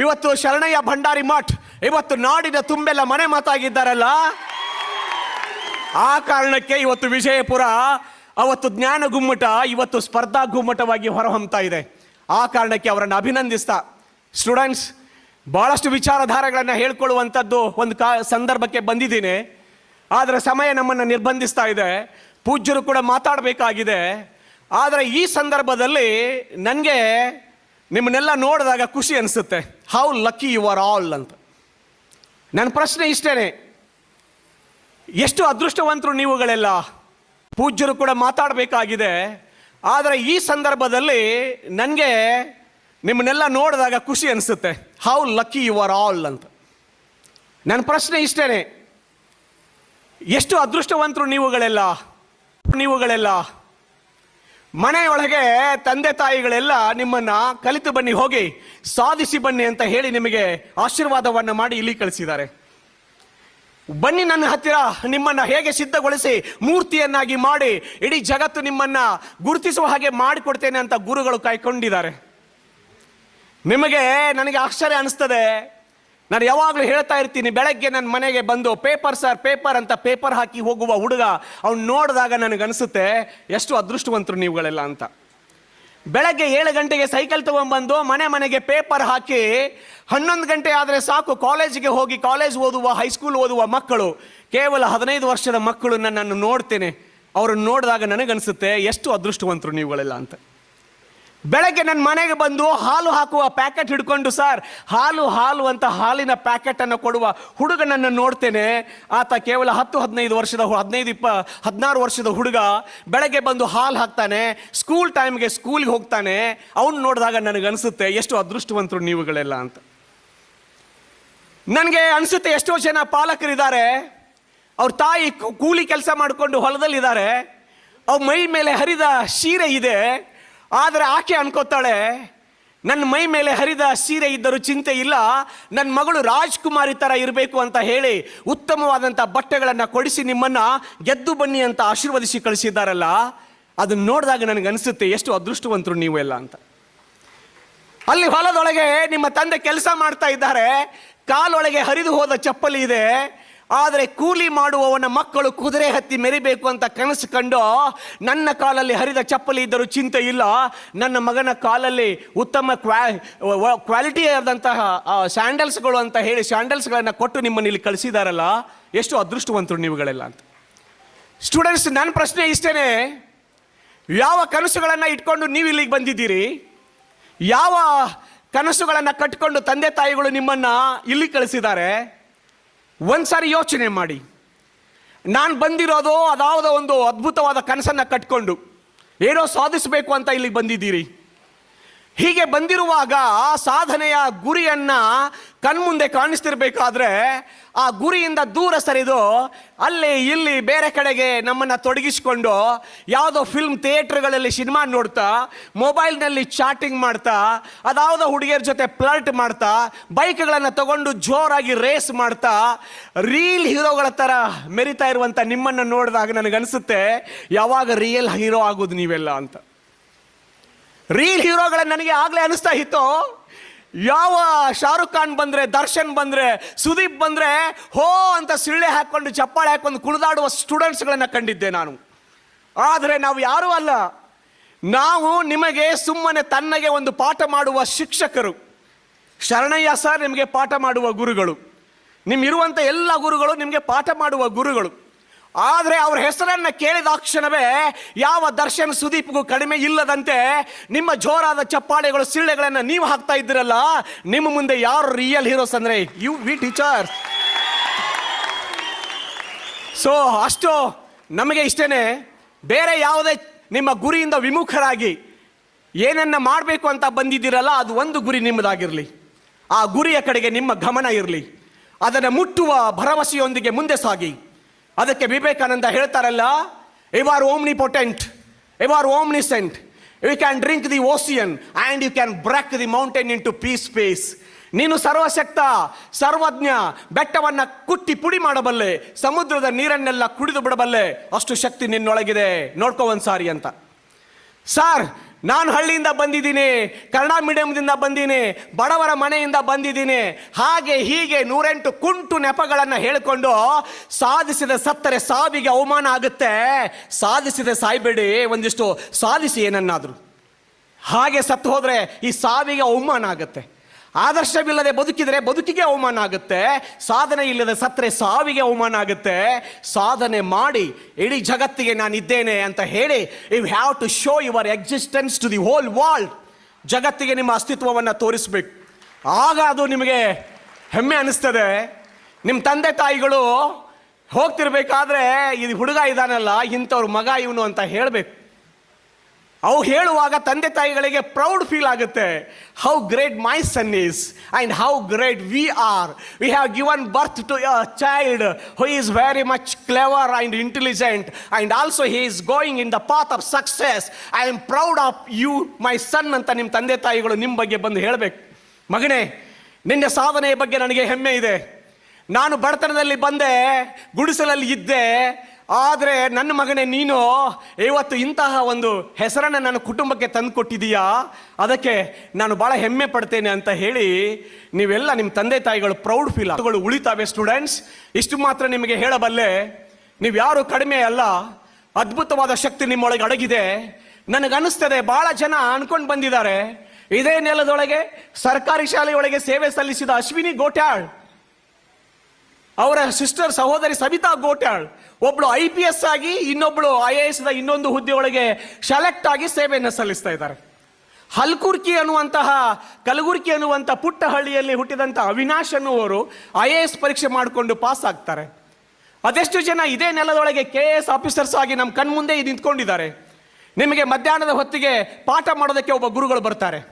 ಇವತ್ತು ಶರಣಯ್ಯ ಭಂಡಾರಿ ಮಠ್ ಇವತ್ತು ನಾಡಿನ ತುಂಬೆಲ್ಲ ಮನೆ ಮಾತಾಗಿದ್ದಾರಲ್ಲ, ಆ ಕಾರಣಕ್ಕೆ ಇವತ್ತು ವಿಜಯಪುರ ಅವತ್ತು ಜ್ಞಾನ ಗುಮ್ಮಟ ಇವತ್ತು ಸ್ಪರ್ಧಾ ಗುಮ್ಮಟವಾಗಿ ಹೊರಹೊಮ್ತಾ ಇದೆ. ಆ ಕಾರಣಕ್ಕೆ ಅವರನ್ನು ಅಭಿನಂದಿಸ್ತಾ, ಸ್ಟೂಡೆಂಟ್ಸ್, ಭಾಳಷ್ಟು ವಿಚಾರಧಾರೆಗಳನ್ನು ಹೇಳ್ಕೊಳ್ಳುವಂಥದ್ದು ಒಂದು ಸಂದರ್ಭಕ್ಕೆ ಬಂದಿದ್ದೀನಿ. ಆದರೆ ಸಮಯ ನಮ್ಮನ್ನು ನಿರ್ಬಂಧಿಸ್ತಾ ಇದೆ, ಪೂಜ್ಯರು ಕೂಡ ಮಾತಾಡಬೇಕಾಗಿದೆ. ಆದರೆ ಈ ಸಂದರ್ಭದಲ್ಲಿ ನನಗೆ ನಿಮ್ಮನ್ನೆಲ್ಲ ನೋಡಿದಾಗ ಖುಷಿ ಅನಿಸುತ್ತೆ. How lucky you are all ಅಂತ. ನನ್ನ ಪ್ರಶ್ನೆ ಇಷ್ಟೇನೆ, ಎಷ್ಟು ಅದೃಷ್ಟವಂತರು ನೀವುಗಳೆಲ್ಲ. ಪೂಜ್ಯರು ಕೂಡ ಮಾತಾಡಬೇಕಾಗಿದೆ. ಆದರೆ ಈ ಸಂದರ್ಭದಲ್ಲಿ ನನಗೆ ನಿಮ್ಮನ್ನೆಲ್ಲ ನೋಡಿದಾಗ ಖುಷಿ ಅನಿಸುತ್ತೆ. How lucky you are all ಅಂತ. ನನ್ನ ಪ್ರಶ್ನೆ ಇಷ್ಟೇನೆ, ಎಷ್ಟು ಅದೃಷ್ಟವಂತರು ನೀವುಗಳೆಲ್ಲ. ಮನೆಯೊಳಗೆ ತಂದೆ ತಾಯಿಗಳೆಲ್ಲ ನಿಮ್ಮನ್ನ ಕಲಿತು ಬನ್ನಿ, ಹೋಗಿ ಸಾಧಿಸಿ ಬನ್ನಿ ಅಂತ ಹೇಳಿ ನಿಮಗೆ ಆಶೀರ್ವಾದವನ್ನು ಮಾಡಿ ಇಲ್ಲಿ ಕಳಿಸಿದ್ದಾರೆ. ಬನ್ನಿ ನನ್ನ ಹತ್ತಿರ, ನಿಮ್ಮನ್ನ ಹೇಗೆ ಸಿದ್ಧಗೊಳಿಸಿ ಮೂರ್ತಿಯನ್ನಾಗಿ ಮಾಡಿ ಇಡೀ ಜಗತ್ತು ನಿಮ್ಮನ್ನ ಗುರುತಿಸುವ ಹಾಗೆ ಮಾಡಿಕೊಡ್ತೇನೆ ಅಂತ ಗುರುಗಳು ಕಾಯ್ಕೊಂಡಿದ್ದಾರೆ. ನನಗೆ ಆಶ್ಚರ್ಯ ಅನಿಸ್ತದೆ. ನಾನು ಯಾವಾಗಲೂ ಹೇಳ್ತಾ ಇರ್ತೀನಿ, ಬೆಳಗ್ಗೆ ನನ್ನ ಮನೆಗೆ ಬಂದು ಪೇಪರ್ ಸರ್ ಪೇಪರ್ ಅಂತ ಪೇಪರ್ ಹಾಕಿ ಹೋಗುವ ಹುಡುಗ ಅವ್ನು ನೋಡಿದಾಗ ನನಗನ್ಸುತ್ತೆ ಎಷ್ಟು ಅದೃಷ್ಟವಂತರು ನೀವುಗಳೆಲ್ಲ ಅಂತ. ಬೆಳಗ್ಗೆ 7 ಗಂಟೆಗೆ ಸೈಕಲ್ ತಗೊಂಡ್ಬಂದು ಮನೆಗೆ ಪೇಪರ್ ಹಾಕಿ 11 ಗಂಟೆ ಆದರೆ ಸಾಕು ಕಾಲೇಜಿಗೆ ಹೋಗಿ ಕಾಲೇಜ್ ಓದುವ ಹೈಸ್ಕೂಲ್ ಓದುವ ಮಕ್ಕಳು, ಕೇವಲ 15 ವರ್ಷದ ಮಕ್ಕಳು ನನ್ನನ್ನು ನೋಡ್ತೇನೆ. ಅವ್ರನ್ನ ನೋಡಿದಾಗ ನನಗನ್ಸುತ್ತೆ ಎಷ್ಟು ಅದೃಷ್ಟವಂತರು ನೀವುಗಳೆಲ್ಲ ಅಂತ. ಬೆಳಗ್ಗೆ ನನ್ನ ಮನೆಗೆ ಬಂದು ಹಾಲು ಹಾಕುವ ಪ್ಯಾಕೆಟ್ ಹಿಡ್ಕೊಂಡು ಸರ್ ಹಾಲು ಅಂತ ಹಾಲಿನ ಪ್ಯಾಕೆಟನ್ನು ಕೊಡುವ ಹುಡುಗನನ್ನು ನೋಡ್ತೇನೆ. ಆತ ಕೇವಲ 10-15 ವರ್ಷದ 16 ವರ್ಷದ ಹುಡುಗ ಬೆಳಗ್ಗೆ ಬಂದು ಹಾಲು ಹಾಕ್ತಾನೆ, ಸ್ಕೂಲ್ ಟೈಮ್ಗೆ ಸ್ಕೂಲ್ಗೆ ಹೋಗ್ತಾನೆ. ಅವನು ನೋಡಿದಾಗ ನನಗನ್ಸುತ್ತೆ ಎಷ್ಟು ಅದೃಷ್ಟವಂತರು ನೀವುಗಳೆಲ್ಲ ಅಂತ. ನನಗೆ ಅನಿಸುತ್ತೆ ಎಷ್ಟೋ ಜನ ಪಾಲಕರಿದ್ದಾರೆ, ಅವ್ರ ತಾಯಿ ಕೂಲಿ ಕೆಲಸ ಮಾಡಿಕೊಂಡು ಹೊಲದಲ್ಲಿದ್ದಾರೆ, ಅವ್ರ ಮೈ ಮೇಲೆ ಹರಿದ ಸೀರೆ ಇದೆ. ಆದರೆ ಆಕೆ ಅನ್ಕೋತಾಳೆ, ನನ್ನ ಮೈ ಮೇಲೆ ಹರಿದ ಸೀರೆ ಇದ್ದರೂ ಚಿಂತೆ ಇಲ್ಲ, ನನ್ನ ಮಗಳು ರಾಜ್ಕುಮಾರಿ ಥರ ಇರಬೇಕು ಅಂತ ಹೇಳಿ ಉತ್ತಮವಾದಂಥ ಬಟ್ಟೆಗಳನ್ನು ಕೊಡಿಸಿ ನಿಮ್ಮನ್ನು ಗೆದ್ದು ಬನ್ನಿ ಅಂತ ಆಶೀರ್ವದಿಸಿ ಕಳಿಸಿದ್ದಾರಲ್ಲ, ಅದನ್ನು ನೋಡಿದಾಗ ನನಗನ್ಸುತ್ತೆ ಎಷ್ಟು ಅದೃಷ್ಟವಂತರು ನೀವೆಲ್ಲ ಅಂತ. ಅಲ್ಲಿ ಹೊಲದೊಳಗೆ ನಿಮ್ಮ ತಂದೆ ಕೆಲಸ ಮಾಡ್ತಾ ಇದ್ದಾರೆ, ಕಾಲೊಳಗೆ ಹರಿದು ಹೋದ ಚಪ್ಪಲಿ ಇದೆ. ಆದರೆ ಕೂಲಿ ಮಾಡುವವನ ಮಕ್ಕಳು ಕುದುರೆ ಹತ್ತಿ ಮೆರಿಬೇಕು ಅಂತ ಕನಸು ಕಂಡು ನನ್ನ ಕಾಲಲ್ಲಿ ಹರಿದ ಚಪ್ಪಲಿ ಇದ್ದರೂ ಚಿಂತೆ ಇಲ್ಲ, ನನ್ನ ಮಗನ ಕಾಲಲ್ಲಿ ಉತ್ತಮ ಕ್ವಾಲಿಟಿ ಆದಂತಹ ಸ್ಯಾಂಡಲ್ಸ್ಗಳು ಅಂತ ಹೇಳಿ ಸ್ಯಾಂಡಲ್ಸ್ಗಳನ್ನು ಕೊಟ್ಟು ನಿಮ್ಮನ್ನು ಇಲ್ಲಿ ಕಳಿಸಿದಾರಲ್ಲ, ಎಷ್ಟು ಅದೃಷ್ಟವಂತರು ನೀವುಗಳೆಲ್ಲ ಅಂತ. ಸ್ಟೂಡೆಂಟ್ಸ್, ನನ್ನ ಪ್ರಶ್ನೆ ಇಷ್ಟೇನೆ, ಯಾವ ಕನಸುಗಳನ್ನು ಇಟ್ಕೊಂಡು ನೀವು ಇಲ್ಲಿಗೆ ಬಂದಿದ್ದೀರಿ? ಯಾವ ಕನಸುಗಳನ್ನು ಕಟ್ಟಿಕೊಂಡು ತಂದೆ ತಾಯಿಗಳು ನಿಮ್ಮನ್ನು ಇಲ್ಲಿ ಕಳಿಸಿದ್ದಾರೆ? ಒಂದ್ಸಾರಿ ಯೋಚನೆ ಮಾಡಿ. ನಾನು ಬಂದಿರೋದು ಅದಾವುದೋ ಒಂದು ಅದ್ಭುತವಾದ ಕನಸನ್ನು ಕಟ್ಕೊಂಡು ಏನೋ ಸಾಧಿಸಬೇಕು ಅಂತ ಇಲ್ಲಿಗೆ ಬಂದಿದ್ದೀರಿ. ಹೀಗೆ ಬಂದಿರುವಾಗ ಸಾಧನೆಯ ಗುರಿಯನ್ನ ಕಣ್ಮುಂದೆ ಕಾಣಿಸ್ತಿರ್ಬೇಕಾದ್ರೆ ಆ ಗುರಿಯಿಂದ ದೂರ ಸರಿದು ಅಲ್ಲಿ ಇಲ್ಲಿ ಬೇರೆ ಕಡೆಗೆ ನಮ್ಮನ್ನು ತೊಡಗಿಸಿಕೊಂಡು ಯಾವುದೋ ಫಿಲ್ಮ್ ಥಿಯೇಟ್ರ್ಗಳಲ್ಲಿ ಸಿನಿಮಾ ನೋಡ್ತಾ, ಮೊಬೈಲ್ನಲ್ಲಿ ಚಾಟಿಂಗ್ ಮಾಡ್ತಾ, ಅದಾವುದೋ ಹುಡುಗಿಯರ ಜೊತೆ ಫ್ಲರ್ಟ್ ಮಾಡ್ತಾ, ಬೈಕ್ಗಳನ್ನು ತಗೊಂಡು ಜೋರಾಗಿ ರೇಸ್ ಮಾಡ್ತಾ, ರೀಲ್ ಹೀರೋಗಳ ಥರ ಮೆರಿತಾ ಇರುವಂಥ ನಿಮ್ಮನ್ನು ನೋಡಿದಾಗ ನನಗನ್ಸುತ್ತೆ ಯಾವಾಗ ರಿಯಲ್ ಹೀರೋ ಆಗೋದು ನೀವೆಲ್ಲ ಅಂತ. ರೀಲ್ ಹೀರೋಗಳ ನನಗೆ ಆಗಲೇ ಅನಿಸ್ತಾ ಇತ್ತು, ಯಾವ ಶಾರುಖ್ ಖಾನ್ ಬಂದರೆ, ದರ್ಶನ್ ಬಂದರೆ, ಸುದೀಪ್ ಬಂದರೆ ಹೋ ಅಂತ ಸಿಳ್ಳೆ ಹಾಕ್ಕೊಂಡು ಚಪ್ಪಾಳೆ ಹಾಕೊಂಡು ಕುಣಿದಾಡುವ ಸ್ಟೂಡೆಂಟ್ಸ್ಗಳನ್ನು ಕಂಡಿದ್ದೆ ನಾನು. ಆದರೆ ನಾವು ಯಾರೂ ಅಲ್ಲ. ನಾವು ನಿಮಗೆ ಸುಮ್ಮನೆ ತನ್ನಗೆ ಒಂದು ಪಾಠ ಮಾಡುವ ಶಿಕ್ಷಕರು. ಶರಣಯ್ಯ ಸರ್ ನಿಮಗೆ ಪಾಠ ಮಾಡುವ ಗುರುಗಳು, ನಿಮ್ಮಿರುವಂಥ ಎಲ್ಲ ಗುರುಗಳು ನಿಮಗೆ ಪಾಠ ಮಾಡುವ ಗುರುಗಳು. ಆದರೆ ಅವ್ರ ಹೆಸರನ್ನು ಕೇಳಿದಾಕ್ಷಣವೇ ಯಾವ ದರ್ಶನ್ ಸುದೀಪ್ಗೂ ಕಡಿಮೆ ಇಲ್ಲದಂತೆ ನಿಮ್ಮ ಜೋರಾದ ಚಪ್ಪಾಳೆಗಳು ಸಿಳ್ಳೆಗಳನ್ನು ನೀವು ಹಾಕ್ತಾ ಇದ್ದೀರಲ್ಲ, ನಿಮ್ಮ ಮುಂದೆ ಯಾರು ರಿಯಲ್ ಹೀರೋಸ್ ಅಂದರೆ ವಿ ಟೀಚರ್ಸ್. ಸೊ ಅಷ್ಟು ನಮಗೆ ಇಷ್ಟೇನೆ. ಬೇರೆ ಯಾವುದೇ ನಿಮ್ಮ ಗುರಿಯಿಂದ ವಿಮುಖರಾಗಿ ಏನನ್ನ ಮಾಡಬೇಕು ಅಂತ ಬಂದಿದ್ದೀರಲ್ಲ, ಅದು ಒಂದು ಗುರಿ ನಿಮ್ಮದಾಗಿರಲಿ. ಆ ಗುರಿಯ ಕಡೆಗೆ ನಿಮ್ಮ ಗಮನ ಇರಲಿ. ಅದನ್ನು ಮುಟ್ಟುವ ಭರವಸೆಯೊಂದಿಗೆ ಮುಂದೆ ಸಾಗಿ. ಅದಕ್ಕೆ ವಿವೇಕಾನಂದ ಹೇಳ್ತಾರಲ್ಲ, you are omnipotent, you are omniscient, you can drink the ocean and you can break the mountain into piece space. ನೀನು ಸರ್ವಶಕ್ತ, ಸರ್ವಜ್ಞ, ಬೆಟ್ಟವನ್ನು ಕುಟ್ಟಿ ಪುಡಿ ಮಾಡಬಲ್ಲೆ, ಸಮುದ್ರದ ನೀರನ್ನೆಲ್ಲ ಕುಡಿದು ಬಿಡಬಲ್ಲೆ, ಅಷ್ಟು ಶಕ್ತಿ ನಿನ್ನೊಳಗಿದೆ, ನೋಡ್ಕೋ ಒಂದ್ಸಾರಿ ಅಂತ. ಸರ್, ನಾನು ಹಳ್ಳಿಯಿಂದ ಬಂದಿದ್ದೀನಿ, ಕನ್ನಡ ಮೀಡಿಯಂದಿಂದ ಬಂದೀನಿ, ಬಡವರ ಮನೆಯಿಂದ ಬಂದಿದ್ದೀನಿ, ಹಾಗೆ ಹೀಗೆ 108 ಕುಂಟು ನೆಪಗಳನ್ನು ಹೇಳಿಕೊಂಡು ಸಾಧಿಸಿದ ಸತ್ತರೆ ಸಾವಿಗೆ ಅವಮಾನ ಆಗುತ್ತೆ. ಸಾಧಿಸಿದೆ ಸಾಯ್ಬೇಡಿ, ಒಂದಿಷ್ಟು ಸಾಧಿಸಿ ಏನನ್ನಾದರೂ. ಹಾಗೆ ಸತ್ತು ಹೋದರೆ ಈ ಸಾವಿಗೆ ಅವಮಾನ ಆಗುತ್ತೆ. ಆದರ್ಶವಿಲ್ಲದೆ ಬದುಕಿದರೆ ಬದುಕಿಗೆ ಅವಮಾನ ಆಗುತ್ತೆ. ಸಾಧನೆ ಇಲ್ಲದೆ ಸತ್ತರೆ ಸಾವಿಗೆ ಅವಮಾನ ಆಗುತ್ತೆ. ಸಾಧನೆ ಮಾಡಿ ಇಡೀ ಜಗತ್ತಿಗೆ ನಾನು ಇದ್ದೇನೆ ಅಂತ ಹೇಳಿ, you have to show your existence to the whole world. ಜಗತ್ತಿಗೆ ನಿಮ್ಮ ಅಸ್ತಿತ್ವವನ್ನು ತೋರಿಸ್ಬೇಕು. ಆಗ ಅದು ನಿಮಗೆ ಹೆಮ್ಮೆ ಅನ್ನಿಸ್ತದೆ. ನಿಮ್ಮ ತಂದೆ ತಾಯಿಗಳು ಹೋಗ್ತಿರ್ಬೇಕಾದ್ರೆ ಇದು ಹುಡುಗ ಇದಾನಲ್ಲ, ಇಂಥವ್ರ ಮಗ ಇವನು ಅಂತ ಹೇಳಬೇಕು. ಅವು ಹೇಳುವಾಗ ತಂದೆ ತಾಯಿಗಳಿಗೆ ಪ್ರೌಡ್ ಫೀಲ್ ಆಗುತ್ತೆ. How great my son is and how great we are. We have given birth to a child who is very much clever and intelligent and also he is going in the path of success. I am proud of you my son ಅಂತ ನಿಮ್ಮ ತಂದೆ ತಾಯಿಗಳು ನಿಮ್ಮ ಬಗ್ಗೆ ಬಂದು ಹೇಳಬೇಕು. ಮಗನೇ, ನಿನ್ನ ಸಾಧನೆಯ ಬಗ್ಗೆ ನನಗೆ ಹೆಮ್ಮೆ ಇದೆ. ನಾನು ಬಡತನದಲ್ಲಿ ಬಂದೆ, ಗುಡಿಸಲಲ್ಲಿ ಇದ್ದೆ, ಆದರೆ ನನ್ನ ಮಗನೇ ನೀನು ಇವತ್ತು ಇಂತಹ ಒಂದು ಹೆಸರನ್ನು ನನ್ನ ಕುಟುಂಬಕ್ಕೆ ತಂದು ಕೊಟ್ಟಿದೀಯಾ, ಅದಕ್ಕೆ ನಾನು ಭಾಳ ಹೆಮ್ಮೆ ಪಡ್ತೇನೆ ಅಂತ ಹೇಳಿ ನೀವೆಲ್ಲ ನಿಮ್ಮ ತಂದೆ ತಾಯಿಗಳು ಪ್ರೌಡ್ ಫೀಲ್ ಆಗೋಗಳು ಉಳಿತಾವೆ. ಸ್ಟೂಡೆಂಟ್ಸ್, ಇಷ್ಟು ಮಾತ್ರ ನಿಮಗೆ ಹೇಳಬಲ್ಲೆ, ನೀವು ಯಾರು ಕಡಿಮೆ ಅಲ್ಲ. ಅದ್ಭುತವಾದ ಶಕ್ತಿ ನಿಮ್ಮೊಳಗೆ ಅಡಗಿದೆ. ನನಗನ್ನಿಸ್ತದೆ ಭಾಳ ಜನ ಅನ್ಕೊಂಡು ಬಂದಿದ್ದಾರೆ, ಇದೇ ನೆಲದೊಳಗೆ ಸರ್ಕಾರಿ ಶಾಲೆಯೊಳಗೆ ಸೇವೆ ಸಲ್ಲಿಸಿದ ಅಶ್ವಿನಿ ಗೋಟ್ಯಾಳ್, ಅವರ ಸಿಸ್ಟರ್ ಸಹೋದರಿ ಸವಿತಾ ಗೋಟ್ಯಾಳ್, ಒಬ್ಳು IPS ಆಗಿ ಇನ್ನೊಬ್ಳು IAS ಇನ್ನೊಂದು ಹುದ್ದೆಯೊಳಗೆ ಸೆಲೆಕ್ಟ್ ಆಗಿ ಸೇವೆಯನ್ನು ಸಲ್ಲಿಸ್ತಾ ಇದ್ದಾರೆ. ಕಲಗುರ್ಕಿ ಅನ್ನುವಂಥ ಪುಟ್ಟ ಹಳ್ಳಿಯಲ್ಲಿ ಹುಟ್ಟಿದಂಥ ಅವಿನಾಶ್ ಅನ್ನುವರು IAS ಪರೀಕ್ಷೆ ಮಾಡಿಕೊಂಡು ಪಾಸ್ ಆಗ್ತಾರೆ. ಅದೆಷ್ಟು ಜನ ಇದೇ ನೆಲದೊಳಗೆ KS ಆಫೀಸರ್ಸ್ ಆಗಿ ನಮ್ಮ ಕಣ್ಮುಂದೆ ನಿಂತ್ಕೊಂಡಿದ್ದಾರೆ. ನಿಮಗೆ ಮಧ್ಯಾಹ್ನದ ಹೊತ್ತಿಗೆ ಪಾಠ ಮಾಡೋದಕ್ಕೆ ಒಬ್ಬ ಗುರುಗಳು ಬರ್ತಾರೆ.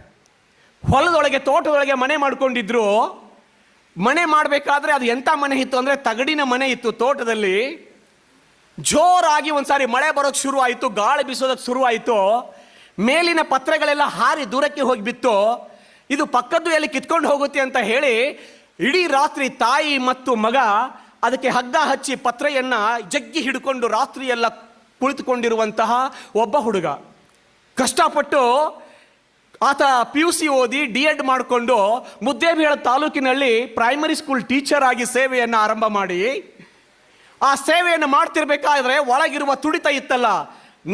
ಹೊಲದೊಳಗೆ ತೋಟದೊಳಗೆ ಮನೆ ಮಾಡ್ಕೊಂಡಿದ್ರು. ಮನೆ ಮಾಡಬೇಕಾದ್ರೆ ಅದು ಎಂಥ ಮನೆ ಇತ್ತು ಅಂದರೆ ತಗಡಿನ ಮನೆ ಇತ್ತು. ತೋಟದಲ್ಲಿ ಜೋರಾಗಿ ಒಂದ್ಸಾರಿ ಮಳೆ ಬರೋಕ್ಕೆ ಶುರು ಆಯಿತು, ಗಾಳಿ ಬೀಸೋದಕ್ಕೆ ಶುರು ಆಯಿತು. ಮೇಲಿನ ಪತ್ರೆಗಳೆಲ್ಲ ಹಾರಿ ದೂರಕ್ಕೆ ಹೋಗಿ ಬಿತ್ತು. ಇದು ಪಕ್ಕದ್ದು ಎಲ್ಲಿ ಕಿತ್ಕೊಂಡು ಹೋಗುತ್ತೆ ಅಂತ ಹೇಳಿ ಇಡೀ ರಾತ್ರಿ ತಾಯಿ ಮತ್ತು ಮಗ ಅದಕ್ಕೆ ಹಗ್ಗ ಹಚ್ಚಿ ಪತ್ರೆಯನ್ನು ಜಗ್ಗಿ ಹಿಡ್ಕೊಂಡು ರಾತ್ರಿಯೆಲ್ಲ ಕುಳಿತುಕೊಂಡಿರುವಂತಹ ಒಬ್ಬ ಹುಡುಗ. ಕಷ್ಟಪಟ್ಟು ಆತ PUC ಓದಿ DEd ಮಾಡಿಕೊಂಡು ಮುದ್ದೇಬಿಹಾಳ ತಾಲೂಕಿನಲ್ಲಿ ಪ್ರೈಮರಿ ಸ್ಕೂಲ್ ಟೀಚರ್ ಆಗಿ ಸೇವೆಯನ್ನು ಆರಂಭ ಮಾಡಿ, ಆ ಸೇವೆಯನ್ನು ಮಾಡ್ತಿರ್ಬೇಕಾದ್ರೆ ಒಳಗಿರುವ ತುಡಿತ ಇತ್ತಲ್ಲ,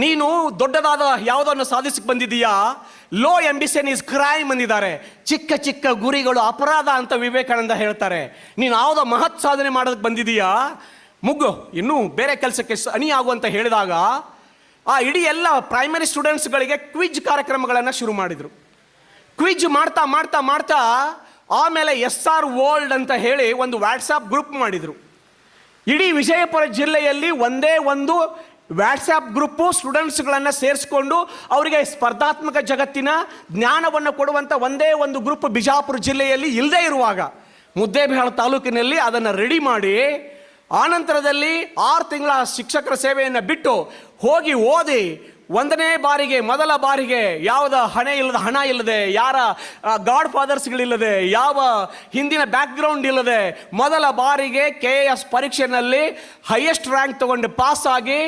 ನೀನು ದೊಡ್ಡದಾದ ಯಾವುದನ್ನು ಸಾಧಿಸಕ್ಕೆ ಬಂದಿದ್ದೀಯಾ, ಲೋ ಆಂಬಿಷನ್ ಈಸ್ ಕ್ರೈಮ್ ಅಂದಿದ್ದಾರೆ. ಚಿಕ್ಕ ಚಿಕ್ಕ ಗುರಿಗಳು ಅಪರಾಧ ಅಂತ ವಿವೇಕಾನಂದ ಹೇಳ್ತಾರೆ. ನೀನು ಯಾವುದೋ ಮಹತ್ ಸಾಧನೆ ಮಾಡೋದಕ್ಕೆ ಬಂದಿದ್ದೀಯಾ, ಮುಗ್ಗು, ಇನ್ನೂ ಬೇರೆ ಕೆಲಸಕ್ಕೆ ಅಣಿ ಆಗು ಅಂತ ಹೇಳಿದಾಗ ಆ ಇಡೀ ಎಲ್ಲ ಪ್ರೈಮರಿ ಸ್ಟೂಡೆಂಟ್ಸ್ಗಳಿಗೆ ಕ್ವಿಜ್ ಕಾರ್ಯಕ್ರಮಗಳನ್ನು ಶುರು ಮಾಡಿದರು. ಕ್ವಿಜ್ ಮಾಡ್ತಾ ಮಾಡ್ತಾ ಮಾಡ್ತಾ ಆಮೇಲೆ SR ವರ್ಲ್ಡ್ ಅಂತ ಹೇಳಿ ಒಂದು ವಾಟ್ಸಾಪ್ ಗ್ರೂಪ್ ಮಾಡಿದರು. ಇಡೀ ವಿಜಯಪುರ ಜಿಲ್ಲೆಯಲ್ಲಿ ಒಂದೇ ಒಂದು ವಾಟ್ಸಾಪ್ ಗ್ರೂಪು ಸ್ಟೂಡೆಂಟ್ಸ್ಗಳನ್ನು ಸೇರಿಸ್ಕೊಂಡು ಅವರಿಗೆ ಸ್ಪರ್ಧಾತ್ಮಕ ಜಗತ್ತಿನ ಜ್ಞಾನವನ್ನು ಕೊಡುವಂಥ ಒಂದೇ ಒಂದು ಗ್ರೂಪ್ ಬಿಜಾಪುರ ಜಿಲ್ಲೆಯಲ್ಲಿ ಇಲ್ಲದೇ ಇರುವಾಗ ಮುದ್ದೇಬಿಹಾಳ ತಾಲೂಕಿನಲ್ಲಿ ಅದನ್ನು ರೆಡಿ ಮಾಡಿ, ಆನಂತರದಲ್ಲಿ 6 ತಿಂಗಳ ಶಿಕ್ಷಕರ ಸೇವೆಯನ್ನು ಬಿಟ್ಟು ಹೋಗಿ ಓದಿ ಮೊದಲ ಬಾರಿಗೆ ಯಾವುದ ಹಣ ಇಲ್ಲದೆ, ಯಾರ ಗಾಡ್ ಫಾದರ್ಸ್ಗಳಿಲ್ಲದೆ, ಯಾವ ಹಿಂದಿನ ಬ್ಯಾಕ್ಗ್ರೌಂಡ್ ಇಲ್ಲದೆ ಮೊದಲ ಬಾರಿಗೆ KS ಪರೀಕ್ಷೆಯಲ್ಲಿ ಹೈಯೆಸ್ಟ್ ರ್ಯಾಂಕ್ ತಗೊಂಡು ಪಾಸ್ ಆಗಿ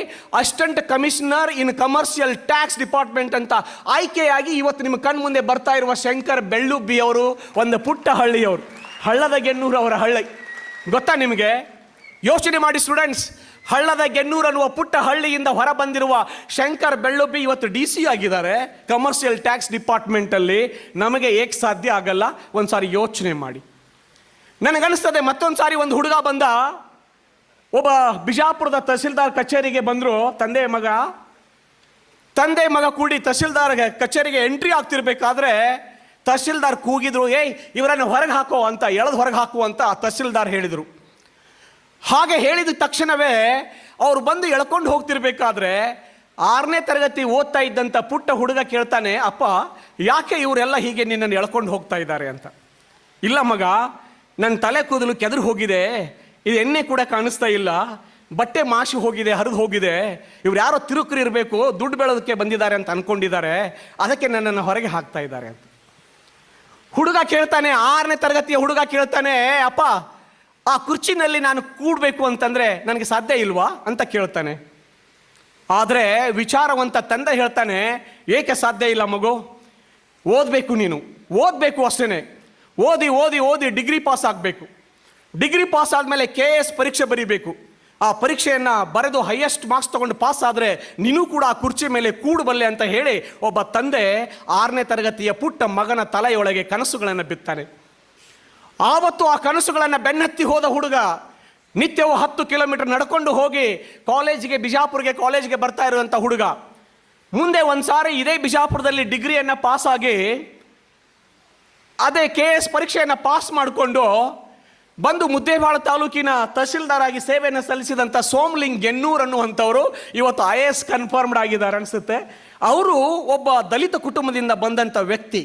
ಅಸಿಸ್ಟೆಂಟ್ ಕಮಿಷನರ್ ಇನ್ ಕಮರ್ಷಿಯಲ್ ಟ್ಯಾಕ್ಸ್ ಡಿಪಾರ್ಟ್ಮೆಂಟ್ ಅಂತ ಆಯ್ಕೆಯಾಗಿ ಇವತ್ತು ನಿಮ್ಮ ಕಣ್ಣು ಮುಂದೆ ಬರ್ತಾ ಇರುವ ಶಂಕರ್ ಬೆಳ್ಳುಬ್ಬಿ ಅವರು ಒಂದು ಪುಟ್ಟ ಹಳ್ಳಿಯವರು, ಹಳ್ಳದ ಗೆನ್ನೂರು ಅವರ ಹಳ್ಳಿ. ಗೊತ್ತಾ ನಿಮಗೆ? ಯೋಚನೆ ಮಾಡಿ ಸ್ಟೂಡೆಂಟ್ಸ್, ಹಳ್ಳದ ಗೆನ್ನೂರು ಅನ್ನುವ ಪುಟ್ಟ ಹಳ್ಳಿಯಿಂದ ಹೊರ ಬಂದಿರುವ ಶಂಕರ್ ಬೆಳ್ಳುಬ್ಬಿ ಇವತ್ತು DC ಆಗಿದ್ದಾರೆ ಕಮರ್ಷಿಯಲ್ ಟ್ಯಾಕ್ಸ್ ಡಿಪಾರ್ಟ್ಮೆಂಟಲ್ಲಿ. ನಮಗೆ ಏಕೆ ಸಾಧ್ಯ ಆಗಲ್ಲ? ಒಂದ್ಸಾರಿ ಯೋಚನೆ ಮಾಡಿ. ನನಗನ್ನಿಸ್ತದೆ ಮತ್ತೊಂದು ಸಾರಿ ಒಂದು ಹುಡುಗ ಬಂದ, ಒಬ್ಬ ಬಿಜಾಪುರದ ತಹಸೀಲ್ದಾರ್ ಕಚೇರಿಗೆ ಬಂದರು. ತಂದೆ ಮಗ ಕೂಡಿ ತಹಸೀಲ್ದಾರ್ ಕಚೇರಿಗೆ ಎಂಟ್ರಿ ಆಗ್ತಿರ್ಬೇಕಾದ್ರೆ ತಹಸೀಲ್ದಾರ್ ಕೂಗಿದ್ರು, ಏಯ್ ಇವರನ್ನು ಹೊರಗೆ ಹಾಕೋ ಅಂತ, ಎಳೆದು ಹೊರಗೆ ಹಾಕು ಅಂತ ತಹಸೀಲ್ದಾರ್ ಹೇಳಿದರು. ಹಾಗೆ ಹೇಳಿದ ತಕ್ಷಣವೇ ಅವರು ಬಂದು ಎಳ್ಕೊಂಡು ಹೋಗ್ತಿರ್ಬೇಕಾದ್ರೆ 6ನೇ ತರಗತಿ ಓದ್ತಾ ಇದ್ದಂಥ ಪುಟ್ಟ ಹುಡುಗ ಕೇಳ್ತಾನೆ, ಅಪ್ಪ ಯಾಕೆ ಇವರೆಲ್ಲ ಹೀಗೆ ನಿನ್ನನ್ನು ಎಳ್ಕೊಂಡು ಹೋಗ್ತಾ ಇದ್ದಾರೆ ಅಂತ. ಇಲ್ಲ ಮಗ, ನನ್ನ ತಲೆ ಕೂದಲು ಕೆದರು ಹೋಗಿದೆ, ಇದು ಎಣ್ಣೆ ಕೂಡ ಕಾಣಿಸ್ತಾ ಇಲ್ಲ, ಬಟ್ಟೆ ಮಾಶಿ ಹೋಗಿದೆ, ಹರಿದು ಹೋಗಿದೆ, ಇವ್ರು ಯಾರೋ ತಿರುಕರು ಇರಬೇಕು, ದುಡ್ಡು ಬೆಳೋದಕ್ಕೆ ಬಂದಿದ್ದಾರೆ ಅಂತ ಅನ್ಕೊಂಡಿದ್ದಾರೆ, ಅದಕ್ಕೆ ನನ್ನನ್ನು ಹೊರಗೆ ಹಾಕ್ತಾ ಇದ್ದಾರೆ ಅಂತ. ಹುಡುಗ ಕೇಳ್ತಾನೆ, 6ನೇ ತರಗತಿಯ ಹುಡುಗ ಕೇಳ್ತಾನೆ, ಅಪ್ಪ ಆ ಕುರ್ಚಿನಲ್ಲಿ ನಾನು ಕೂಡಬೇಕು ಅಂತಂದ್ರೆ ನನಗೆ ಸಾಧ್ಯ ಇಲ್ವಾ ಅಂತ ಕೇಳ್ತಾನೆ. ಆದರೆ ವಿಚಾರವಂತ ತಂದೆ ಹೇಳ್ತಾನೆ, ಏಕೆ ಸಾಧ್ಯ ಇಲ್ಲ ಮಗು? ಓದಬೇಕು, ನೀನು ಓದಬೇಕು ಅಷ್ಟೇ. ಓದಿ ಓದಿ ಓದಿ ಡಿಗ್ರಿ ಪಾಸ್ ಆಗಬೇಕು. ಡಿಗ್ರಿ ಪಾಸ್ ಆದಮೇಲೆ KS ಪರೀಕ್ಷೆ ಬರೀಬೇಕು. ಆ ಪರೀಕ್ಷೆಯನ್ನು ಬರೆದು ಹೈಯೆಸ್ಟ್ ಮಾರ್ಕ್ಸ್ ತಗೊಂಡು ಪಾಸ್ ಆದರೆ ನೀನು ಕೂಡ ಆ ಕುರ್ಚಿ ಮೇಲೆ ಕೂಡಬಲ್ಲೆ ಅಂತ ಹೇಳಿ ಒಬ್ಬ ತಂದೆ 6ನೇ ತರಗತಿಯ ಪುಟ್ಟ ಮಗನ ತಲೆಯೊಳಗೆ ಕನಸುಗಳನ್ನು ಬಿತ್ತಾನೆ. ಆವತ್ತು ಆ ಕನಸುಗಳನ್ನು ಬೆನ್ನತ್ತಿ ಹೋದ ಹುಡುಗ ನಿತ್ಯವೂ 10 ಕಿಲೋಮೀಟರ್ ನಡ್ಕೊಂಡು ಹೋಗಿ ಬಿಜಾಪುರ್ಗೆ ಕಾಲೇಜ್ಗೆ ಬರ್ತಾ ಇರುವಂಥ ಹುಡುಗ ಮುಂದೆ ಒಂದು ಸಾರಿ ಇದೇ ಬಿಜಾಪುರದಲ್ಲಿ ಡಿಗ್ರಿಯನ್ನು ಪಾಸ್ ಆಗಿ ಅದೇ KS ಪರೀಕ್ಷೆಯನ್ನು ಪಾಸ್ ಮಾಡಿಕೊಂಡು ಬಂದು ಮುದ್ದೇಬಿಹಾಳ ತಾಲೂಕಿನ ತಹಸೀಲ್ದಾರ್ ಆಗಿ ಸೇವೆಯನ್ನು ಸಲ್ಲಿಸಿದಂಥ ಸೋಮಲಿಂಗ್ ಗೆನ್ನೂರ್ ಅನ್ನುವಂಥವರು ಇವತ್ತು IAS ಕನ್ಫರ್ಮ್ಡ್ ಆಗಿದ್ದಾರೆ ಅನಿಸುತ್ತೆ. ಅವರು ಒಬ್ಬ ದಲಿತ ಕುಟುಂಬದಿಂದ ಬಂದಂಥ ವ್ಯಕ್ತಿ,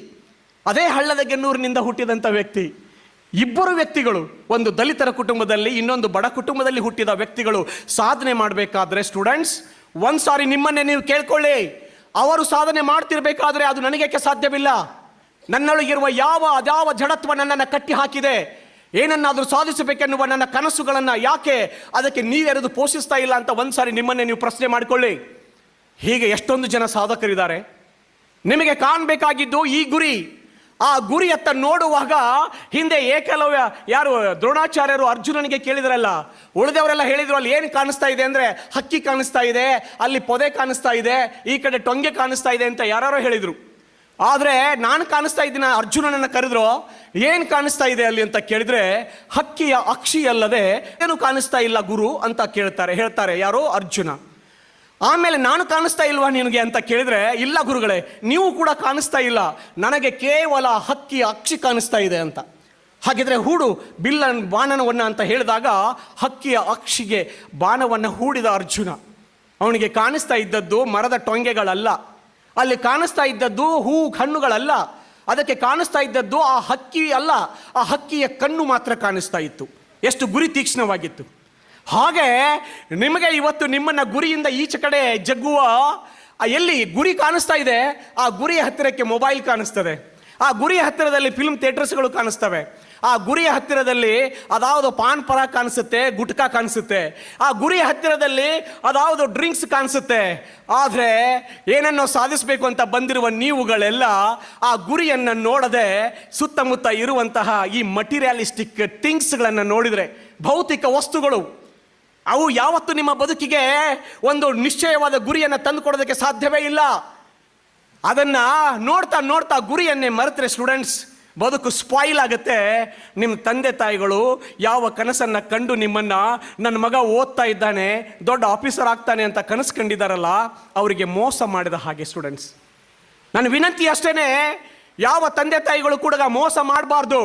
ಅದೇ ಹಳ್ಳದ ಗೆನ್ನೂರಿನಿಂದ ಹುಟ್ಟಿದಂಥ ವ್ಯಕ್ತಿ. ಇಬ್ಬರು ವ್ಯಕ್ತಿಗಳು, ಒಂದು ದಲಿತರ ಕುಟುಂಬದಲ್ಲಿ, ಇನ್ನೊಂದು ಬಡ ಕುಟುಂಬದಲ್ಲಿ ಹುಟ್ಟಿದ ವ್ಯಕ್ತಿಗಳು ಸಾಧನೆ ಮಾಡಬೇಕಾದ್ರೆ ಸ್ಟೂಡೆಂಟ್ಸ್ ಒಂದು ಸಾರಿ ನಿಮ್ಮನ್ನೇ ನೀವು ಕೇಳ್ಕೊಳ್ಳಿ, ಅವರು ಸಾಧನೆ ಮಾಡ್ತಿರ್ಬೇಕಾದ್ರೆ ಅದು ನನಗೇಕೆ ಸಾಧ್ಯವಿಲ್ಲ? ನನ್ನೊಳಗಿರುವ ಅದ್ಯಾವ ಜಡತ್ವ ನನ್ನನ್ನು ಕಟ್ಟಿ ಹಾಕಿದೆ? ಏನನ್ನಾದರೂ ಸಾಧಿಸಬೇಕೆನ್ನುವ ನನ್ನ ಕನಸುಗಳನ್ನು ಯಾಕೆ ಅದಕ್ಕೆ ನೀವೆರೆದು ಪೋಷಿಸ್ತಾ ಇಲ್ಲ ಅಂತ ಒಂದು ಸಾರಿ ನಿಮ್ಮನ್ನೇ ನೀವು ಪ್ರಶ್ನೆ ಮಾಡಿಕೊಳ್ಳಿ. ಹೀಗೆ ಎಷ್ಟೊಂದು ಜನ ಸಾಧಕರಿದ್ದಾರೆ. ನಿಮಗೆ ಕಾಣಬೇಕಾಗಿದ್ದು ಈ ಗುರಿ. ಆ ಗುರಿಯತ್ತ ನೋಡುವಾಗ ಹಿಂದೆ ಏಕಲವ್ಯ ಯಾರು ದ್ರೋಣಾಚಾರ್ಯರು ಅರ್ಜುನನಿಗೆ ಕೇಳಿದ್ರಲ್ಲ, ಉಳಿದವರೆಲ್ಲ ಹೇಳಿದ್ರು ಅಲ್ಲಿ ಏನು ಕಾಣಿಸ್ತಾ ಇದೆ ಅಂದರೆ ಹಕ್ಕಿ ಕಾಣಿಸ್ತಾ ಇದೆ, ಅಲ್ಲಿ ಪೊದೆ ಕಾಣಿಸ್ತಾ ಇದೆ, ಈ ಕಡೆ ಟೊಂಗೆ ಕಾಣಿಸ್ತಾ ಇದೆ ಅಂತ ಯಾರೋ ಹೇಳಿದರು. ಆದರೆ ನಾನು ಕಾಣಿಸ್ತಾ ಇದ್ದೀನಿ, ಅರ್ಜುನನನ್ನು ಕರೆದ್ರು, ಏನು ಕಾಣಿಸ್ತಾ ಇದೆ ಅಲ್ಲಿ ಅಂತ ಕೇಳಿದ್ರೆ ಹಕ್ಕಿಯ ಅಕ್ಷಿ ಅಲ್ಲದೆ ಏನು ಕಾಣಿಸ್ತಾ ಇಲ್ಲ ಗುರು ಅಂತ ಹೇಳ್ತಾರೆ ಯಾರೋ ಅರ್ಜುನ. ಆಮೇಲೆ ನಾನು ಕಾಣಿಸ್ತಾ ಇಲ್ವಾ ನಿನಗೆ ಅಂತ ಕೇಳಿದ್ರೆ, ಇಲ್ಲ ಗುರುಗಳೇ ನೀವು ಕೂಡ ಕಾಣಿಸ್ತಾ ಇಲ್ಲ, ನನಗೆ ಕೇವಲ ಹಕ್ಕಿಯ ಅಕ್ಷಿ ಕಾಣಿಸ್ತಾ ಇದೆ ಅಂತ. ಹಾಗಿದ್ರೆ ಹೂಡು ಬಾಣನವನ್ನು ಅಂತ ಹೇಳಿದಾಗ ಹಕ್ಕಿಯ ಅಕ್ಷಿಗೆ ಬಾಣವನ್ನು ಹೂಡಿದ ಅರ್ಜುನ. ಅವನಿಗೆ ಕಾಣಿಸ್ತಾ ಇದ್ದದ್ದು ಮರದ ಟೊಂಗೆಗಳಲ್ಲ, ಅಲ್ಲಿ ಕಾಣಿಸ್ತಾ ಇದ್ದದ್ದು ಹಣ್ಣುಗಳಲ್ಲ, ಅದಕ್ಕೆ ಕಾಣಿಸ್ತಾ ಇದ್ದದ್ದು ಆ ಹಕ್ಕಿ ಅಲ್ಲ, ಆ ಹಕ್ಕಿಯ ಕಣ್ಣು ಮಾತ್ರ ಕಾಣಿಸ್ತಾ ಇತ್ತು. ಎಷ್ಟು ಗುರಿ ತೀಕ್ಷ್ಣವಾಗಿತ್ತು. ಹಾಗೆ ನಿಮಗೆ ಇವತ್ತು ನಿಮ್ಮನ್ನ ಗುರಿಯಿಂದ ಈಚೆ ಕಡೆ ಜಗ್ಗುವ ಎಲ್ಲಿ ಗುರಿ ಕಾಣಿಸ್ತಾ ಇದೆ, ಆ ಗುರಿಯ ಹತ್ತಿರಕ್ಕೆ ಮೊಬೈಲ್ ಕಾಣಿಸ್ತದೆ, ಆ ಗುರಿಯ ಹತ್ತಿರದಲ್ಲಿ ಫಿಲ್ಮ್ ಥಿಯೇಟರ್ಸ್ಗಳು ಕಾಣಿಸ್ತವೆ, ಆ ಗುರಿಯ ಹತ್ತಿರದಲ್ಲಿ ಅದಾವುದು ಪಾನ್ ಪರ ಕಾಣಿಸುತ್ತೆ, ಗುಟ್ಕಾ ಕಾಣಿಸುತ್ತೆ, ಆ ಗುರಿಯ ಹತ್ತಿರದಲ್ಲಿ ಅದಾವುದು ಡ್ರಿಂಕ್ಸ್ ಕಾಣಿಸುತ್ತೆ. ಆದರೆ ಏನನ್ನೋ ಸಾಧಿಸಬೇಕು ಅಂತ ಬಂದಿರುವ ನೀವುಗಳೆಲ್ಲ ಆ ಗುರಿಯನ್ನು ನೋಡದೆ ಸುತ್ತಮುತ್ತ ಇರುವಂತಹ ಈ ಮಟೀರಿಯಲಿಸ್ಟಿಕ್ ಥಿಂಗ್ಸ್ಗಳನ್ನು ನೋಡಿದರೆ, ಭೌತಿಕ ವಸ್ತುಗಳು, ಅವು ಯಾವತ್ತು ನಿಮ್ಮ ಬದುಕಿಗೆ ಒಂದು ನಿಶ್ಚಯವಾದ ಗುರಿಯನ್ನು ತಂದುಕೊಡೋದಕ್ಕೆ ಸಾಧ್ಯವೇ ಇಲ್ಲ. ಅದನ್ನು ನೋಡ್ತಾ ನೋಡ್ತಾ ಗುರಿಯನ್ನೇ ಮರೆತರೆ ಸ್ಟೂಡೆಂಟ್ಸ್ ಬದುಕು ಸ್ಪಾಯಿಲ್ ಆಗುತ್ತೆ. ನಿಮ್ಮ ತಂದೆ ತಾಯಿಗಳು ಯಾವ ಕನಸನ್ನು ಕಂಡು ನಿಮ್ಮನ್ನು ನನ್ನ ಮಗ ಓದ್ತಾ ಇದ್ದಾನೆ, ದೊಡ್ಡ ಆಫೀಸರ್ ಆಗ್ತಾನೆ ಅಂತ ಕನಸು ಕಂಡಿದ್ದಾರಲ್ಲ, ಅವರಿಗೆ ಮೋಸ ಮಾಡಿದ ಹಾಗೆ ಸ್ಟೂಡೆಂಟ್ಸ್. ನನ್ನ ವಿನಂತಿ ಅಷ್ಟೇ, ಯಾವ ತಂದೆ ತಾಯಿಗಳು ಕೂಡ ಮೋಸ ಮಾಡಬಾರ್ದು.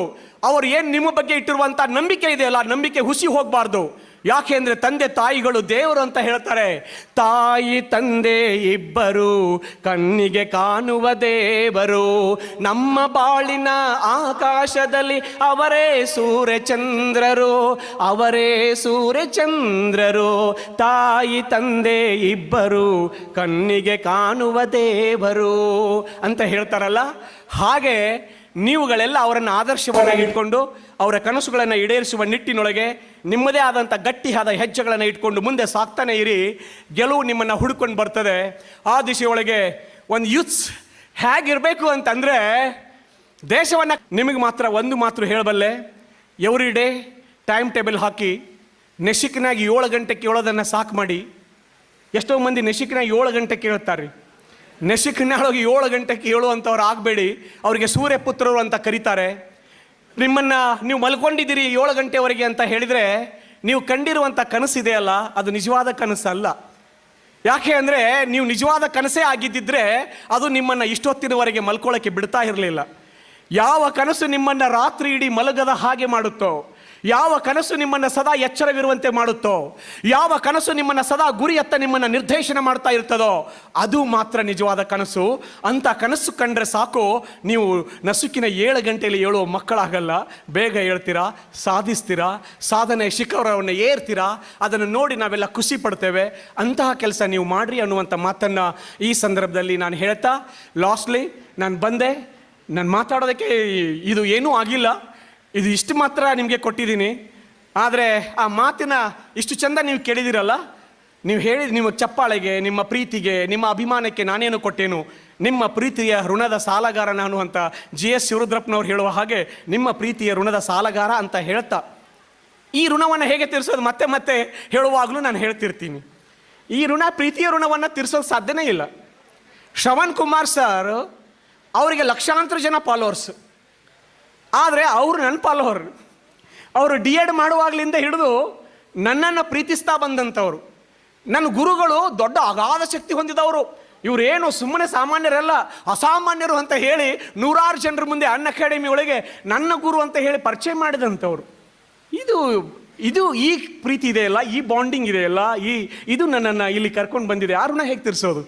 ಅವರು ಏನು ನಿಮ್ಮ ಬಗ್ಗೆ ಇಟ್ಟಿರುವಂಥ ನಂಬಿಕೆ ಇದೆಯಲ್ಲ, ನಂಬಿಕೆ ಹುಸಿ ಹೋಗಬಾರ್ದು. ಯಾಕೆ ಅಂದರೆ ತಂದೆ ತಾಯಿಗಳು ದೇವರು ಅಂತ ಹೇಳ್ತಾರೆ. ತಾಯಿ ತಂದೆ ಇಬ್ಬರು ಕಣ್ಣಿಗೆ ಕಾಣುವ ದೇವರು, ನಮ್ಮ ಬಾಳಿನ ಆಕಾಶದಲ್ಲಿ ಅವರೇ ಸೂರ್ಯಚಂದ್ರರು, ಅವರೇ ಸೂರ್ಯಚಂದ್ರರು. ತಾಯಿ ತಂದೆ ಇಬ್ಬರು ಕಣ್ಣಿಗೆ ಕಾಣುವ ದೇವರು ಅಂತ ಹೇಳ್ತಾರಲ್ಲ, ಹಾಗೆ ನೀವುಗಳೆಲ್ಲ ಅವರನ್ನು ಆದರ್ಶವನ್ನಾಗಿ ಇಟ್ಕೊಂಡು ಅವರ ಕನಸುಗಳನ್ನು ಈಡೇರಿಸುವ ನಿಟ್ಟಿನೊಳಗೆ ನಿಮ್ಮದೇ ಆದಂಥ ಗಟ್ಟಿಯಾದ ಹೆಜ್ಜೆಗಳನ್ನು ಇಟ್ಕೊಂಡು ಮುಂದೆ ಸಾಕ್ತಾನೆ ಇರಿ. ಗೆಲುವು ನಿಮ್ಮನ್ನು ಹುಡ್ಕೊಂಡು ಬರ್ತದೆ. ಆ ದಿಶೆಯೊಳಗೆ ಒಂದು ಯೂತ್ಸ್ ಹೇಗಿರಬೇಕು ಅಂತಂದರೆ, ದೇಶವನ್ನು ನಿಮಗೆ ಮಾತ್ರ ಒಂದು ಮಾತು ಹೇಳಬಲ್ಲೆ, ಎವ್ರಿ ಡೇ ಟೈಮ್ ಟೇಬಲ್ ಹಾಕಿ ನೆಶಿಕ್ನಾಗ 7 ಗಂಟೆಗೆ ಕೇಳೋದನ್ನು ಸಾಕು ಮಾಡಿ ಎಷ್ಟೋ ಮಂದಿ ನೆಶಿಕ್ನಾಗ 7 ಗಂಟೆಗೆ ಕೇಳ್ತಾರೆ. ನೆಶಿಕ್ನಾಳೊಳಗೆ 7 ಗಂಟೆಗೆ ಕೇಳುವಂಥವ್ರು ಆಗಬೇಡಿ. ಅವರಿಗೆ ಸೂರ್ಯಪುತ್ರರು ಅಂತ ಕರೀತಾರೆ. ನಿಮ್ಮನ್ನು ನೀವು ಮಲ್ಕೊಂಡಿದ್ದೀರಿ 7 ಗಂಟೆವರೆಗೆ ಅಂತ ಹೇಳಿದರೆ ನೀವು ಕಂಡಿರುವಂಥ ಕನಸಿದೆಯಲ್ಲ, ಅದು ನಿಜವಾದ ಕನಸಲ್ಲ. ಯಾಕೆ ಅಂದರೆ ನೀವು ನಿಜವಾದ ಕನಸೇ ಆಗಿದ್ದಿದ್ರೆ ಅದು ನಿಮ್ಮನ್ನು ಇಷ್ಟೊತ್ತಿನವರೆಗೆ ಮಲ್ಕೊಳ್ಳೋಕ್ಕೆ ಬಿಡ್ತಾ ಇರಲಿಲ್ಲ. ಯಾವ ಕನಸು ನಿಮ್ಮನ್ನು ರಾತ್ರಿ ಇಡೀ ಮಲಗದ ಹಾಗೆ ಮಾಡುತ್ತೋ, ಯಾವ ಕನಸು ನಿಮ್ಮನ್ನು ಸದಾ ಎಚ್ಚರವಿರುವಂತೆ ಮಾಡುತ್ತೋ, ಯಾವ ಕನಸು ನಿಮ್ಮನ್ನು ಸದಾ ಗುರಿಯತ್ತ ನಿಮ್ಮನ್ನು ನಿರ್ದೇಶನ ಮಾಡ್ತಾ ಇರ್ತದೋ ಅದು ಮಾತ್ರ ನಿಜವಾದ ಕನಸು. ಅಂಥ ಕನಸು ಕಂಡ್ರೆ ಸಾಕು, ನೀವು ನಸುಕಿನ 7 ಗಂಟೆಯಲ್ಲಿ ಏಳುವ ಮಕ್ಕಳಾಗಲ್ಲ. ಬೇಗ ಹೇಳ್ತೀರಾ, ಸಾಧಿಸ್ತೀರಾ, ಸಾಧನೆ ಶಿಖರವನ್ನು ಏರ್ತೀರಾ. ಅದನ್ನು ನೋಡಿ ನಾವೆಲ್ಲ ಖುಷಿ ಪಡ್ತೇವೆ. ಅಂತಹ ಕೆಲಸ ನೀವು ಮಾಡ್ರಿ ಅನ್ನುವಂಥ ಮಾತನ್ನು ಈ ಸಂದರ್ಭದಲ್ಲಿ ನಾನು ಹೇಳ್ತಾ, ಲಾಸ್ಟ್ಲಿ ನಾನು ಬಂದೆ. ನಾನು ಮಾತಾಡೋದಕ್ಕೆ ಇದು ಏನೂ ಆಗಿಲ್ಲ, ಇದು ಇಷ್ಟು ಮಾತ್ರ ನಿಮಗೆ ಕೊಟ್ಟಿದ್ದೀನಿ. ಆದರೆ ಆ ಮಾತಿನ ಇಷ್ಟು ಚಂದ ನೀವು ಕೇಳಿದಿರಲ್ಲ, ನೀವು ಹೇಳಿದ ನಿಮ್ಮ ಚಪ್ಪಾಳೆಗೆ, ನಿಮ್ಮ ಪ್ರೀತಿಗೆ, ನಿಮ್ಮ ಅಭಿಮಾನಕ್ಕೆ ನಾನೇನು ಕೊಟ್ಟೇನು? ನಿಮ್ಮ ಪ್ರೀತಿಯ ಋಣದ ಸಾಲಗಾರ ನಾನು ಅಂತ GS ಶಿವರುದ್ರಪ್ಪನವ್ರು ಹೇಳುವ ಹಾಗೆ ನಿಮ್ಮ ಪ್ರೀತಿಯ ಋಣದ ಸಾಲಗಾರ ಅಂತ ಹೇಳ್ತಾ, ಈ ಋಣವನ್ನು ಹೇಗೆ ತೀರಿಸೋದು ಮತ್ತೆ ಮತ್ತೆ ಹೇಳುವಾಗಲೂ ನಾನು ಹೇಳ್ತಿರ್ತೀನಿ. ಈ ಋಣ, ಪ್ರೀತಿಯ ಋಣವನ್ನು ತೀರಿಸೋದು ಸಾಧ್ಯನೇ ಇಲ್ಲ. ಶ್ರವಣ್ ಕುಮಾರ್ ಸರ್ ಅವರಿಗೆ ಲಕ್ಷಾಂತರ ಜನ ಫಾಲೋವರ್ಸ್, ಆದರೆ ಅವರು ನನ್ನ ಫಾಲೋವರ್. ಅವರು D.Ed ಮಾಡುವಾಗಲಿಂದ ಹಿಡಿದು ನನ್ನನ್ನು ಪ್ರೀತಿಸ್ತಾ ಬಂದಂಥವ್ರು. ನನ್ನ ಗುರುಗಳು ದೊಡ್ಡ ಅಗಾಧ ಶಕ್ತಿ ಹೊಂದಿದವರು. ಇವರೇನು ಸುಮ್ಮನೆ ಸಾಮಾನ್ಯರಲ್ಲ, ಅಸಾಮಾನ್ಯರು ಅಂತ ಹೇಳಿ 100 ಜನರ ಮುಂದೆ ಅನ್ ಅಕಾಡೆಮಿ ಒಳಗೆ ನನ್ನ ಗುರು ಅಂತ ಹೇಳಿ ಪರಿಚಯ ಮಾಡಿದಂಥವ್ರು. ಇದು ಈ ಪ್ರೀತಿ ಇದೆಯಲ್ಲ, ಈ ಬಾಂಡಿಂಗ್ ಇದೆಯಲ್ಲ, ಇದು ನನ್ನನ್ನು ಇಲ್ಲಿ ಕರ್ಕೊಂಡು ಬಂದಿದೆ. ಆ ಋಣ ಹೇಗೆ ತೀರಿಸೋದು?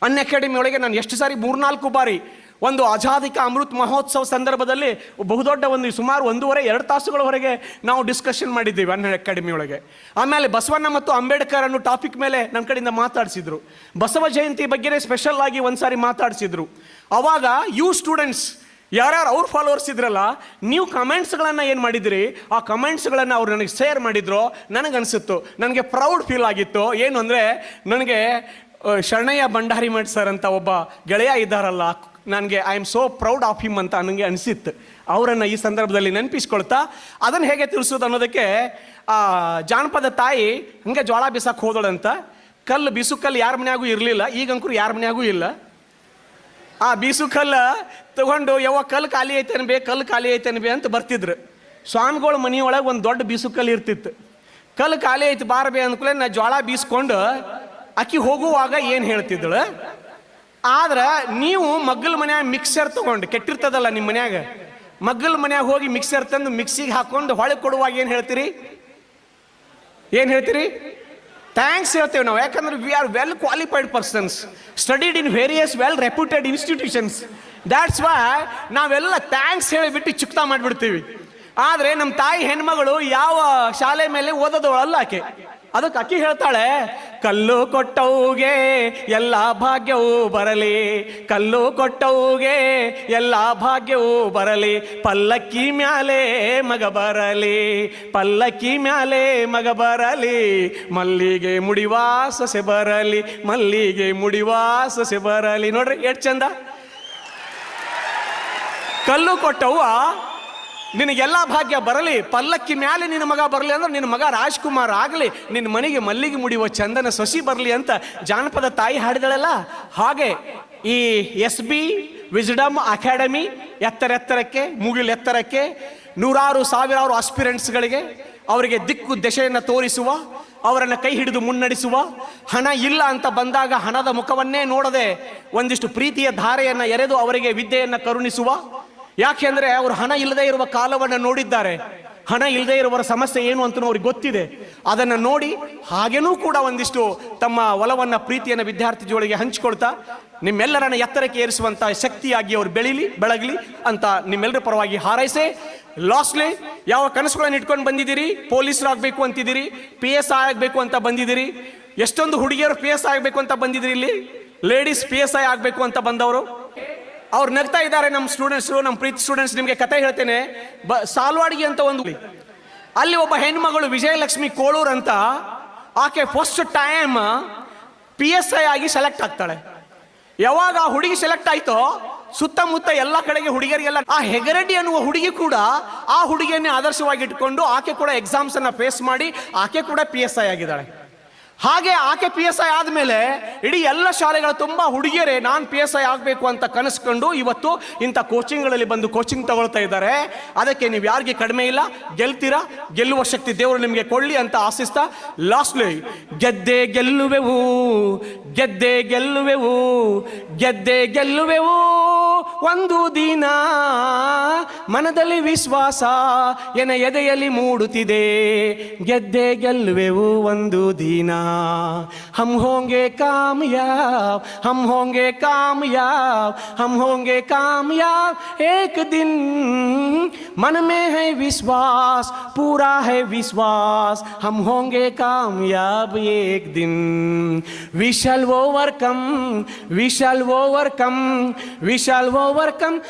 ಅನ್ ಅಕಾಡೆಮಿ ಒಳಗೆ ನಾನು ಎಷ್ಟು ಸಾರಿ 3-4 ಬಾರಿ ಒಂದು ಆಜಾದಿ ಕಾ ಅಮೃತ್ ಮಹೋತ್ಸವ ಸಂದರ್ಭದಲ್ಲಿ ಬಹುದೊಡ್ಡ ಸುಮಾರು 1.5-2 ತಾಸುಗಳವರೆಗೆ ನಾವು ಡಿಸ್ಕಷನ್ ಮಾಡಿದ್ದೀವಿ ಅನ್ ಅಕಾಡೆಮಿ ಒಳಗೆ. ಆಮೇಲೆ ಬಸವಣ್ಣ ಮತ್ತು ಅಂಬೇಡ್ಕರ್ ಅನ್ನೋ ಟಾಪಿಕ್ ಮೇಲೆ ನನ್ನ ಕಡೆಯಿಂದ ಮಾತಾಡಿಸಿದ್ರು. ಬಸವ ಜಯಂತಿ ಬಗ್ಗೆನೇ ಸ್ಪೆಷಲ್ ಆಗಿ ಒಂದು ಸಾರಿ ಮಾತಾಡಿಸಿದ್ರು. ಅವಾಗ ಸ್ಟೂಡೆಂಟ್ಸ್ ಯಾರ್ಯಾರು ಅವ್ರ ಫಾಲೋವರ್ಸ್ ಇದ್ರಲ್ಲ, ನೀವು ಕಮೆಂಟ್ಸ್ಗಳನ್ನು ಏನು ಮಾಡಿದಿರಿ, ಆ ಕಮೆಂಟ್ಸ್ಗಳನ್ನು ಅವ್ರು ನನಗೆ ಶೇರ್ ಮಾಡಿದ್ರು. ನನಗನ್ಸಿತ್ತು, ನನಗೆ ಪ್ರೌಡ್ ಫೀಲ್ ಆಗಿತ್ತು. ಏನು ಅಂದರೆ, ನನಗೆ ಶರಣಯ್ಯ ಭಂಡಾರಿ ಮಠ್ ಸರ್ ಅಂತ ಒಬ್ಬ ಗೆಳೆಯ ಇದ್ದಾರಲ್ಲ, ನನಗೆ I am so proud of him ಅಂತ ನನಗೆ ಅನಿಸಿತ್ತು. ಅವರನ್ನು ಈ ಸಂದರ್ಭದಲ್ಲಿ ನೆನಪಿಸ್ಕೊಳ್ತಾ, ಅದನ್ನು ಹೇಗೆ ತಿಳಿಸೋದು ಅನ್ನೋದಕ್ಕೆ ಜಾನಪದ ತಾಯಿ ಹಂಗೆ ಜೋಳ ಬೀಸಕ್ಕೆ ಹೋದಳಂತ. ಬೀಸು ಕಲ್ಲು ಯಾರ ಮನ್ಯಾಗೂ ಇರಲಿಲ್ಲ, ಈಗಂಕರು ಯಾರ ಮನ್ಯಾಗೂ ಇಲ್ಲ. ಆ ಬೀಸು ಕಲ್ಲು ತಗೊಂಡು ಕಲ್ಲು ಖಾಲಿ ಐತೇನೆ ಕಲ್ಲು ಖಾಲಿ ಐತೇನೆ ಅಂತ ಬರ್ತಿದ್ರು. ಸ್ವಾಮಿಗಳ ಮನೆಯೊಳಗೆ ಒಂದು ದೊಡ್ಡ ಬೀಸು ಕಲ್ಲು ಇರ್ತಿತ್ತು. ಕಲ್ಲು ಖಾಲಿ ಐತಿ ಬಾರಬೇ ಅಂದ್ಕೂಲೆ ನಾ ಜೋಳ ಬೀಸ್ಕೊಂಡು ಅಕ್ಕಿ ಹೋಗುವಾಗ ಏನು ಹೇಳ್ತಿದ್ದಳು, ಆದ್ರೆ ನೀವು ಮಗ್ಗಲ ಮನ್ಯಾಗ ಮಿಕ್ಸರ್ ತೊಗೊಂಡು, ಕೆಟ್ಟಿರ್ತದಲ್ಲ ನಿಮ್ಮ ಮನ್ಯಾಗ, ಮಗ್ಗಲ ಮನ್ಯಾಗ ಹೋಗಿ ಮಿಕ್ಸರ್ ತಂದು ಮಿಕ್ಸಿಗೆ ಹಾಕೊಂಡು ಹೊಳೆ ಕೊಡುವಾಗ ಏನು ಹೇಳ್ತೀರಿ? ಥ್ಯಾಂಕ್ಸ್ ಹೇಳ್ತೇವೆ ನಾವು. ಯಾಕಂದ್ರೆ we are well qualified persons, studied in various well reputed institutions. That's why ನಾವೆಲ್ಲ ಥ್ಯಾಂಕ್ಸ್ ಹೇಳಿಬಿಟ್ಟು ಚುಕ್ತಾ ಮಾಡಿಬಿಡ್ತೀವಿ. ಆದರೆ ನಮ್ಮ ತಾಯಿ ಹೆಣ್ಮಗಳು ಯಾವ ಶಾಲೆ ಮೇಲೆ ಓದೋದವಳಲ್ಲ ಆಕೆ. ಅದಕ್ಕೆ ಅಕ್ಕಿ ಹೇಳ್ತಾಳೆ, ಕಲ್ಲು ಕೊಟ್ಟವುಗೆ ಎಲ್ಲ ಭಾಗ್ಯವೂ ಬರಲಿ, ಕಲ್ಲು ಕೊಟ್ಟವುಗೆ ಎಲ್ಲ ಭಾಗ್ಯವೂ ಬರಲಿ, ಪಲ್ಲಕ್ಕಿ ಮ್ಯಾಲೆ ಮಗ ಬರಲಿ, ಪಲ್ಲಕ್ಕಿ ಮ್ಯಾಲೆ ಮಗ ಬರಲಿ, ಮಲ್ಲಿಗೆ ಮುಡಿವಾ ಸೊಸೆ ಬರಲಿ, ಮಲ್ಲಿಗೆ ಮುಡಿವಾ ಸೊಸೆ ಬರಲಿ. ನೋಡ್ರಿ ಎಷ್ಟು ಚಂದ. ಕಲ್ಲು ಕೊಟ್ಟವ್ವ ನಿನಗೆಲ್ಲ ಭಾಗ್ಯ ಬರಲಿ, ಪಲ್ಲಕ್ಕಿ ಮ್ಯಾಲೆ ನಿನ್ನ ಮಗ ಬರಲಿ ಅಂದ್ರೆ ನಿನ್ನ ಮಗ ರಾಜ್ಕುಮಾರ್ ಆಗಲಿ, ನಿನ್ನ ಮನೆಗೆ ಮಲ್ಲಿಗೆ ಮುಡಿಯುವ ಚಂದನ ಸೊಸಿ ಬರಲಿ ಅಂತ ಜಾನಪದ ತಾಯಿ ಹಾಡಿದಳಲ್ಲ. ಹಾಗೆ ಈ SB ವಿಸ್ಡಮ್ ಅಕಾಡೆಮಿ ಎತ್ತರಕ್ಕೆ ಮುಗಿಲೆತ್ತರಕ್ಕೆ ನೂರಾರು ಸಾವಿರಾರು ಆಸ್ಪಿರೆಂಟ್ಸ್ಗಳಿಗೆ ಅವರಿಗೆ ದಿಕ್ಕು ದೆಸೆಯನ್ನು ತೋರಿಸುವ, ಅವರನ್ನು ಕೈ ಹಿಡಿದು ಮುನ್ನಡೆಸುವ, ಹಣ ಇಲ್ಲ ಅಂತ ಬಂದಾಗ ಹಣದ ಮುಖವನ್ನೇ ನೋಡದೆ ಒಂದಿಷ್ಟು ಪ್ರೀತಿಯ ಧಾರೆಯನ್ನು ಎರೆದು ಅವರಿಗೆ ವಿದ್ಯೆಯನ್ನು ಕರುಣಿಸುವ. ಯಾಕೆ ಅಂದರೆ ಅವರು ಹಣ ಇಲ್ಲದೆ ಇರುವ ಕಾಲವನ್ನು ನೋಡಿದ್ದಾರೆ. ಹಣ ಇಲ್ಲದೆ ಇರುವವರ ಸಮಸ್ಯೆ ಏನು ಅಂತ ಅವ್ರಿಗೆ ಗೊತ್ತಿದೆ. ಅದನ್ನು ನೋಡಿ ಹಾಗೇನೂ ಕೂಡ ಒಂದಿಷ್ಟು ತಮ್ಮ ಒಲವನ್ನು ಪ್ರೀತಿಯನ್ನು ವಿದ್ಯಾರ್ಥಿ ಜೋಳಿಗೆ ಹಂಚಿಕೊಳ್ತಾ ನಿಮ್ಮೆಲ್ಲರನ್ನ ಎತ್ತರಕ್ಕೆ ಏರಿಸುವಂಥ ಶಕ್ತಿಯಾಗಿ ಅವರು ಬೆಳಗಲಿ ಅಂತ ನಿಮ್ಮೆಲ್ಲರ ಪರವಾಗಿ ಹಾರೈಸೆ. ಲಾಸ್ಟ್ಲಿ ಯಾವ ಕನಸುಗಳನ್ನು ಇಟ್ಕೊಂಡು ಬಂದಿದ್ದೀರಿ? ಪೊಲೀಸರಾಗಬೇಕು ಅಂತಿದ್ದೀರಿ, PSI ಆಗಬೇಕು ಅಂತ ಬಂದಿದ್ದೀರಿ. ಎಷ್ಟೊಂದು ಹುಡುಗಿಯರು PSI ಆಗಬೇಕು ಅಂತ ಬಂದಿದ್ದೀರಿ. ಇಲ್ಲಿ ಲೇಡೀಸ್ PSI ಆಗಬೇಕು ಅಂತ ಬಂದವರು ಅವ್ರು ನಗ್ತಾ ಇದ್ದಾರೆ. ನಮ್ಮ ಸ್ಟೂಡೆಂಟ್ಸು, ನಮ್ಮ ಪ್ರೀತಿ ಸ್ಟೂಡೆಂಟ್ಸ್, ನಿಮಗೆ ಕತೆ ಹೇಳ್ತೇನೆ. ಸಾಲ್ವಾಡಿಗೆ ಅಂತ ಒಂದು ಅಲ್ಲಿ ಒಬ್ಬ ಹೆಣ್ಮಗಳು ವಿಜಯಲಕ್ಷ್ಮಿ ಕೋಳೂರ್ ಅಂತ, ಆಕೆ ಫಸ್ಟ್ ಟೈಮ್ PSI ಆಗಿ ಸೆಲೆಕ್ಟ್ ಆಗ್ತಾಳೆ. ಯಾವಾಗ ಆ ಹುಡುಗಿ ಸೆಲೆಕ್ಟ್ ಆಯ್ತೋ ಸುತ್ತಮುತ್ತ ಎಲ್ಲ ಕಡೆಗೆ ಹುಡುಗಿಯರಿಗೆಲ್ಲ ಆ ಹೆಗರಡ್ಡಿ ಅನ್ನುವ ಹುಡುಗಿ ಕೂಡ ಆ ಹುಡುಗಿಯನ್ನೇ ಆದರ್ಶವಾಗಿ ಇಟ್ಕೊಂಡು ಆಕೆ ಕೂಡ ಎಕ್ಸಾಮ್ಸ್ ಅನ್ನ ಫೇಸ್ ಮಾಡಿ ಆಕೆ ಕೂಡ PSI ಆಗಿದ್ದಾಳೆ. ಹಾಗೆ ಆಕೆ PSI ಆದಮೇಲೆ ಇಡೀ ಎಲ್ಲ ಶಾಲೆಗಳ ತುಂಬ ಹುಡುಗಿಯರೇ ನಾನು PSI ಆಗಬೇಕು ಅಂತ ಕನಸ್ಕೊಂಡು ಇವತ್ತು ಇಂಥ ಕೋಚಿಂಗ್ಗಳಲ್ಲಿ ಬಂದು ಕೋಚಿಂಗ್ ತಗೊಳ್ತಾ ಇದ್ದಾರೆ. ಅದಕ್ಕೆ ನೀವು ಯಾರಿಗೆ ಕಡಿಮೆ ಇಲ್ಲ, ಗೆಲ್ತೀರಾ, ಗೆಲ್ಲುವ ಶಕ್ತಿ ದೇವರು ನಿಮಗೆ ಕೊಳ್ಳಿ ಅಂತ ಆಶಿಸ್ತಾ ಲಾಸ್ಟ್ಲಿ ಗೆದ್ದೆ ಗೆಲ್ಲುವೆವು, ಗೆದ್ದೆ ಗೆಲ್ಲುವೆವು, ಗೆದ್ದೆ ಗೆಲ್ಲುವೆವು ಒಂದು ದಿನ, ಮನದಲ್ಲಿ ವಿಶ್ವಾಸ ಎನ ಎದೆಯಲ್ಲಿ ಮೂಡುತ್ತಿದೆ, ಗೆದ್ದೆ ಗೆಲ್ಲುವೆವು ಒಂದು ದಿನ. हम होंगे कामयाब, हम होंगे कामयाब, हम होंगे कामयाब एक दिन, मन में है विश्वास, पूरा है विश्वास, हम होंगे कामयाब एक दिन. We shall overcome, we shall overcome, we shall overcome.